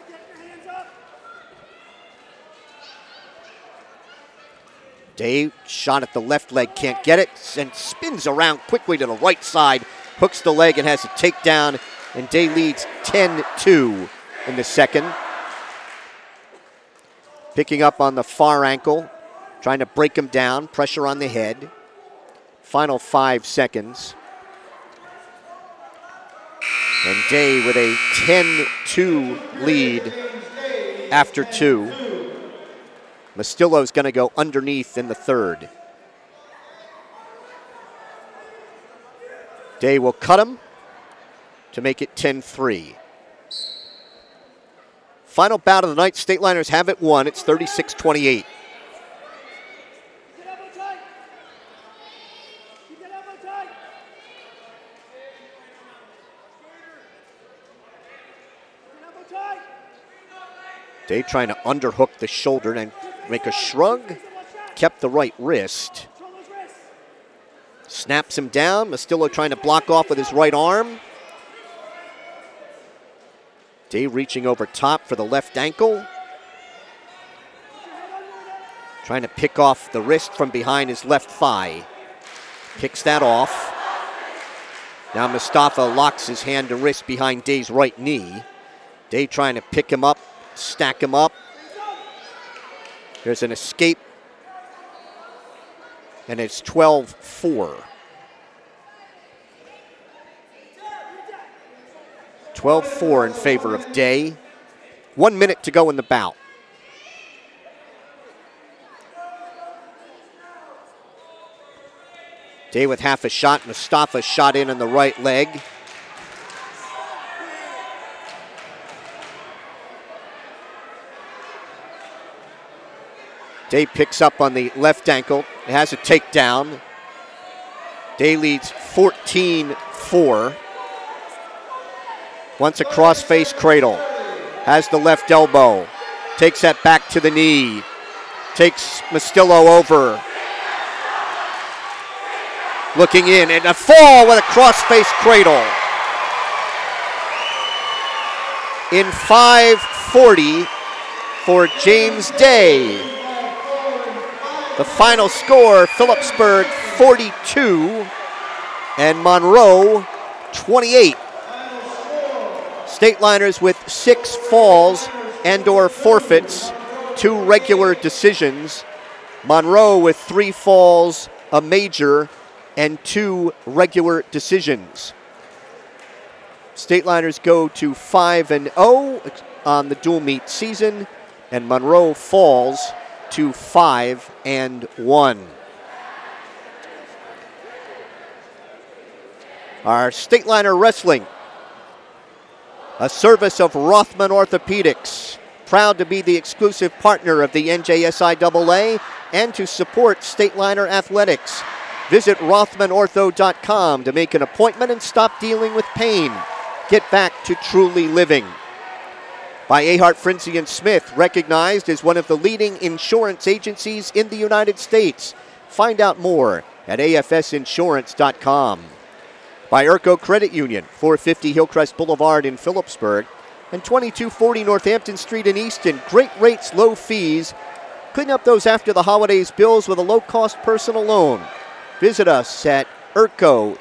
Day shot at the left leg, can't get it, and spins around quickly to the right side, hooks the leg and has a takedown, and Day leads 10-2 in the second. Picking up on the far ankle, trying to break him down, pressure on the head. Final 5 seconds. And Day with a 10-2 lead after 2. Mastillo's going to go underneath in the third. Day will cut him to make it 10-3. Final bout of the night. Stateliners have it won. It's 36-28. Day trying to underhook the shoulder and make a shrug. Kept the right wrist. Snaps him down. Mastillo trying to block off with his right arm. Day reaching over top for the left ankle. Trying to pick off the wrist from behind his left thigh. Picks that off. Now Mustafa locks his hand to wrist behind Day's right knee. Day trying to pick him up, stack him up. There's an escape. And it's 12-4. 12-4 in favor of Day. 1 minute to go in the bout. Day with half a shot. Mustafa shot in on the right leg. Day picks up on the left ankle. It has a takedown. Day leads 14-4. Wants a cross-face cradle. Has the left elbow. Takes that back to the knee. Takes Mastillo over. Looking in, and a fall with a cross-face cradle. In 5:40 for James Day. The final score, Phillipsburg 42 and Monroe 28. Stateliners with 6 falls and/or forfeits, 2 regular decisions. Monroe with 3 falls, a major, and 2 regular decisions. Stateliners go to 5-0 on the dual meet season, and Monroe falls to 5-1. Our Stateliner Wrestling, a service of Rothman Orthopedics, proud to be the exclusive partner of the NJSIAA and to support Stateliner Athletics. Visit RothmanOrtho.com to make an appointment and stop dealing with pain. Get back to truly living. By Ahart, Frinzi & Smith, recognized as one of the leading insurance agencies in the United States. Find out more at AFSinsurance.com. By Urco Credit Union, 450 Hillcrest Boulevard in Phillipsburg, and 2240 Northampton Street in Easton. Great rates, low fees. Clean up those after the holidays bills with a low-cost personal loan. Visit us at urcocu.com.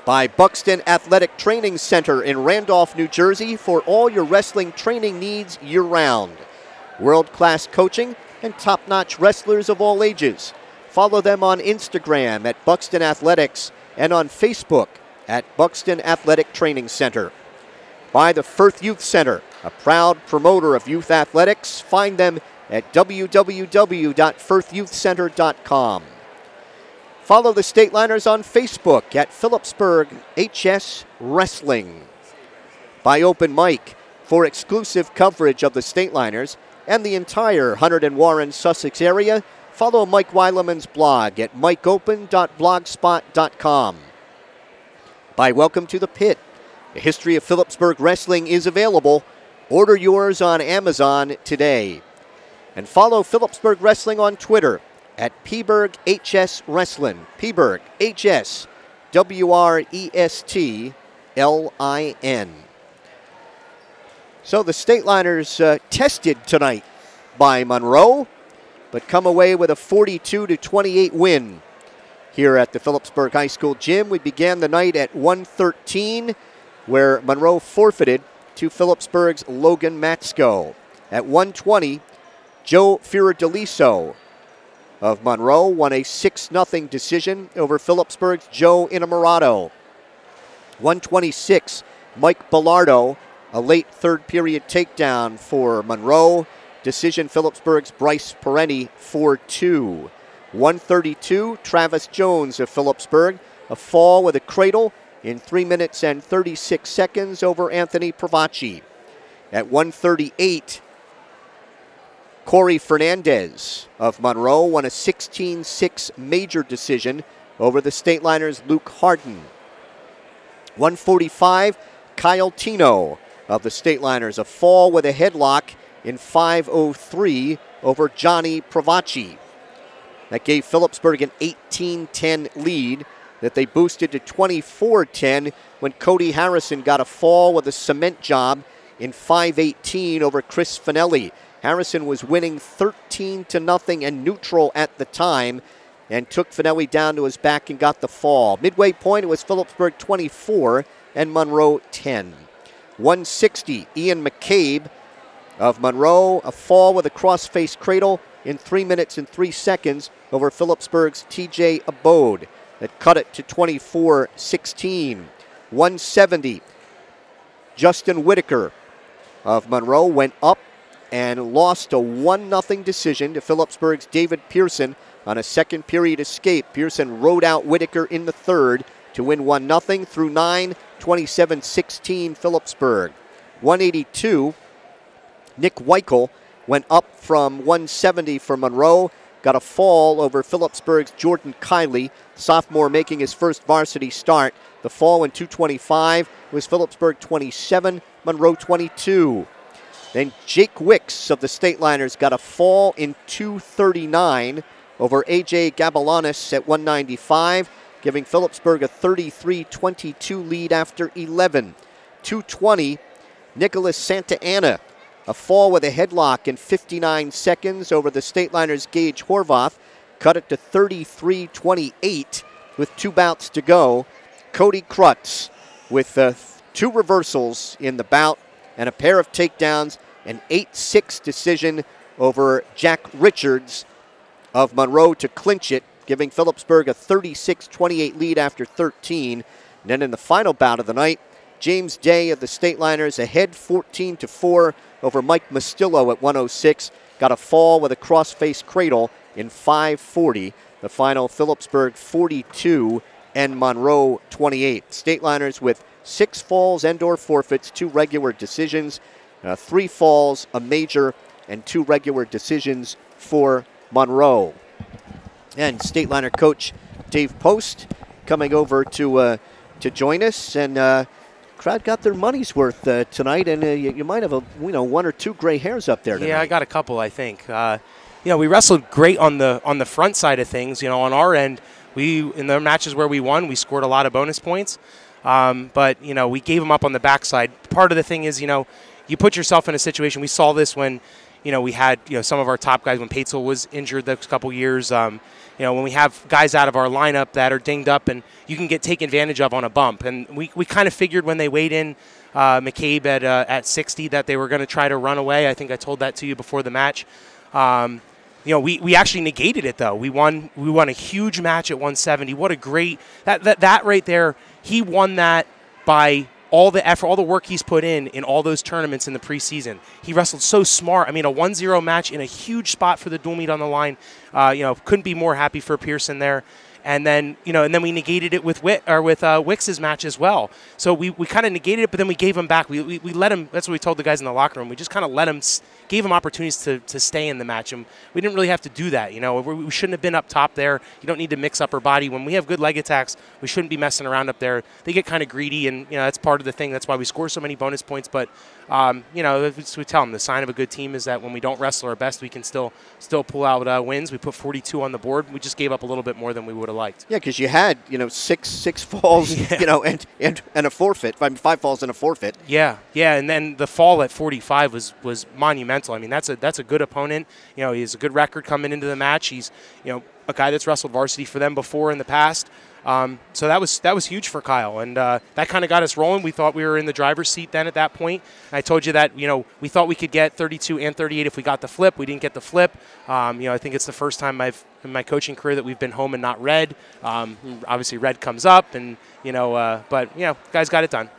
By Buxton Athletic Training Center in Randolph, New Jersey, for all your wrestling training needs year-round. World-class coaching and top-notch wrestlers of all ages. Follow them on Instagram at Buxton Athletics and on Facebook at Buxton Athletic Training Center. By the Firth Youth Center, a proud promoter of youth athletics. Find them at www.firthyouthcenter.com. Follow the Stateliners on Facebook at Phillipsburg HS Wrestling. By Open Mic, for exclusive coverage of the Stateliners and the entire Hunterdon and Warren, Sussex area, follow Mike Weileman's blog at mikeopen.blogspot.com. By Welcome to the Pit, the history of Phillipsburg wrestling is available. Order yours on Amazon today. And follow Phillipsburg Wrestling on Twitter at Pberg HS Wrestling. Pberg HS WRESTLIN. So the Stateliners tested tonight by Monroe, but come away with a 42-28 win here at the Phillipsburg High School gym. We began the night at 1:13, where Monroe forfeited to Phillipsburg's Logan Matsko. At 1:20, Joe Fiordaliso of Monroe won a 6-0 decision over Phillipsburg's Joe Innamorato. 1:26, Mike Bellardo, a late third period takedown for Monroe. Decision Phillipsburg's Bryce Perenni 4-2. 1:32, Travis Jones of Phillipsburg, a fall with a cradle in 3 minutes and 36 seconds over Anthony Pravacci. At 1:38, Corey Fernandez of Monroe won a 16-6 major decision over the Stateliners' Luke Harden. 1:45, Kyle Tino of the Stateliners, a fall with a headlock in 5:03 over Johnny Pravacci. That gave Phillipsburg an 18-10 lead that they boosted to 24-10 when Cody Harrison got a fall with a cement job in 5:18 over Chris Finelli. Harrison was winning 13-0 and neutral at the time and took Finelli down to his back and got the fall. Midway point, it was Phillipsburg 24 and Monroe 10. 160, Ian McCabe of Monroe, a fall with a cross-face cradle in 3 minutes and 3 seconds over Phillipsburg's TJ Abode. That cut it to 24-16. 170, Justin Whitaker of Monroe went up and lost a 1-0 decision to Phillipsburg's David Pearson on a second period escape. Pearson rode out Whitaker in the third to win 1-0 through 9, 27-16 Phillipsburg. 182, Nick Weichel went up from 170 for Monroe, got a fall over Phillipsburg's Jordan Kiley, sophomore making his first varsity start. The fall in 225 was Phillipsburg 27, Monroe 22. Then Jake Wicks of the Stateliners got a fall in 239 over A.J. Gabalanis at 195, giving Phillipsburg a 33-22 lead after 11. 220, Nicholas Santa Anna, a fall with a headlock in 59 seconds over the Stateliners' Gage Horvath, cut it to 33-28 with 2 bouts to go. Cody Krutz with 2 reversals in the bout and a pair of takedowns, an 8-6 decision over Jack Richards of Monroe to clinch it, giving Phillipsburg a 36-28 lead after 13. And then in the final bout of the night, James Day of the Stateliners ahead 14-4 over Mike Mastillo at 106, got a fall with a cross-face cradle in 5:40. The final, Phillipsburg 42 and Monroe 28. Stateliners with 6 falls and/or forfeits, 2 regular decisions, 3 falls, a major, and 2 regular decisions for Monroe. And Stateliner coach Dave Post coming over to join us, and crowd got their money's worth tonight, and you might have 1 or 2 gray hairs up there tonight. Yeah, I got a couple, I think. We wrestled great on the front side of things. On our end, in the matches where we won, we scored a lot of bonus points. But we gave them up on the backside. Part of the thing is, you put yourself in a situation. We saw this when, we had, some of our top guys when Paetzel was injured those couple years. When we have guys out of our lineup that are dinged up and you can take advantage of on a bump. And we kind of figured when they weighed in McCabe at 60 that they were going to try to run away. I think I told that to you before the match. We actually negated it, though. We won a huge match at 170. What a great that right there. He won that by all the effort, all the work he's put in all those tournaments in the preseason. He wrestled so smart. I mean, a 1-0 match in a huge spot for the dual meet on the line. Couldn't be more happy for Pearson there. And then, we negated it with Wicks's match as well. So we kind of negated it, but then we gave him back. We let him. That's what we told the guys in the locker room. We just kind of let him, gave him opportunities to stay in the match, and we didn't really have to do that. We shouldn't have been up top there. You don't need to mix up our body. When we have good leg attacks, we shouldn't be messing around up there. They get kind of greedy, and that's part of the thing. That's why we score so many bonus points. But we tell them the sign of a good team is that when we don't wrestle our best, we can still pull out wins. We put 42 on the board. We just gave up a little bit more than we would have liked. Yeah, because you had six falls, yeah. and a forfeit. 5 falls and a forfeit. Yeah, and then the fall at 45 was monumental. I mean, that's a good opponent. He has a good record coming into the match. He's a guy that's wrestled varsity for them before in the past. So that was huge for Kyle, and that kind of got us rolling. We thought we were in the driver's seat then at that point. I told you that we thought we could get 32 and 38 if we got the flip. We didn't get the flip. I think it's the first time in my coaching career that we've been home and not red. Obviously, red comes up, and but guys got it done.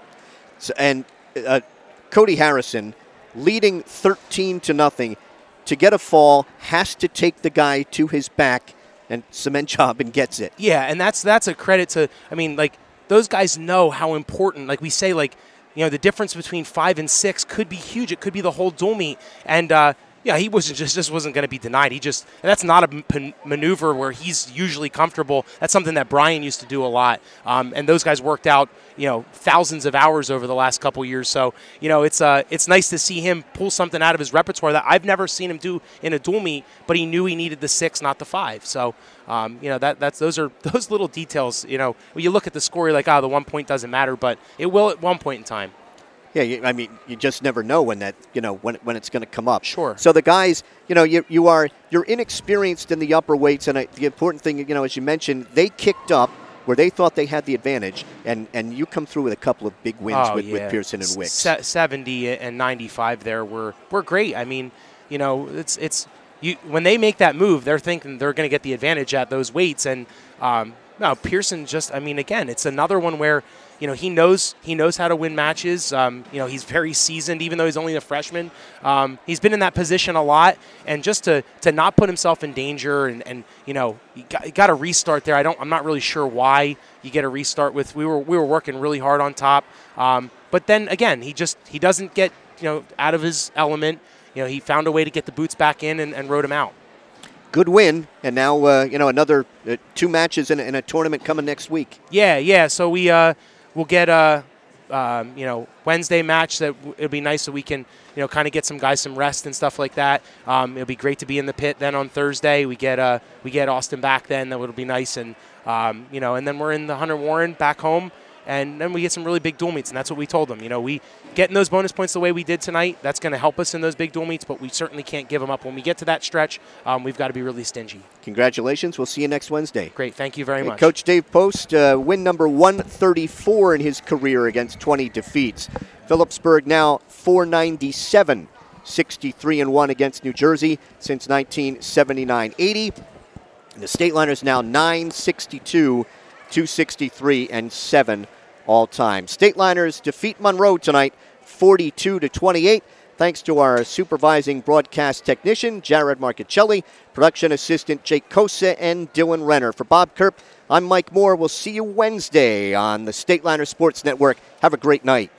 So, and Cody Harrison leading 13-0 to get a fall has to take the guy to his back and cement job and gets it. Yeah, and that's a credit to, those guys know how important, like we say, like, you know, the difference between 5 and 6 could be huge. It could be the whole dual meet. And, yeah, he wasn't just wasn't going to be denied. That's not a maneuver where he's usually comfortable. That's something that Brian used to do a lot. And those guys worked out, you know, thousands of hours over the last couple years. So, you know, it's nice to see him pull something out of his repertoire that I've never seen him do in a dual meet, but he knew he needed the 6, not the 5. So, you know, those little details, you know, when you look at the score, you're like, the 1 point doesn't matter, but it will at one point in time. Yeah, I mean, you just never know when that, you know, when it's going to come up. Sure. So the guys, you know, you're inexperienced in the upper weights, and the important thing, you know, as you mentioned, they kicked up where they thought they had the advantage, and you come through with a couple of big wins with Pearson and Wicks. 70 and 95 there were great. I mean, you know, when they make that move, they're thinking they're going to get the advantage at those weights, and no, Pearson just, I mean, again, it's another one where, you know, he knows how to win matches. You know, he's very seasoned, even though he's only a freshman. He's been in that position a lot, and just to not put himself in danger, and you know, you got to restart there. I'm not really sure why you get a restart with. We were working really hard on top, but then again, he doesn't get, you know, out of his element. You know, he found a way to get the boots back in and rode him out. Good win, and now you know, another 2 matches in a tournament coming next week. Yeah. So we'll get a you know, Wednesday match that it'll be nice so we can, you know, kind of get some guys some rest and stuff like that. It'll be great to be in the pit. Then on Thursday we get Austin back. Then that would be nice, and you know, and then we're in the Hunter Warren back home. And then we get some really big dual meets, and that's what we told them. You know, we getting those bonus points the way we did tonight, that's going to help us in those big dual meets, but we certainly can't give them up. When we get to that stretch, we've got to be really stingy. Congratulations. We'll see you next Wednesday. Great. Thank you very much. Coach Dave Post, win number 134 in his career against 20 defeats. Phillipsburg now 497, 63-1 against New Jersey since 1979-80. And the Stateliners now 962, 263-7 all time. Stateliners defeat Monroe tonight 42-28. Thanks to our supervising broadcast technician, Jared Marchicelli, production assistant, Jake Kosa, and Dylan Renner. For Bob Kerp, I'm Mike Moore. We'll see you Wednesday on the Stateliner Sports Network. Have a great night.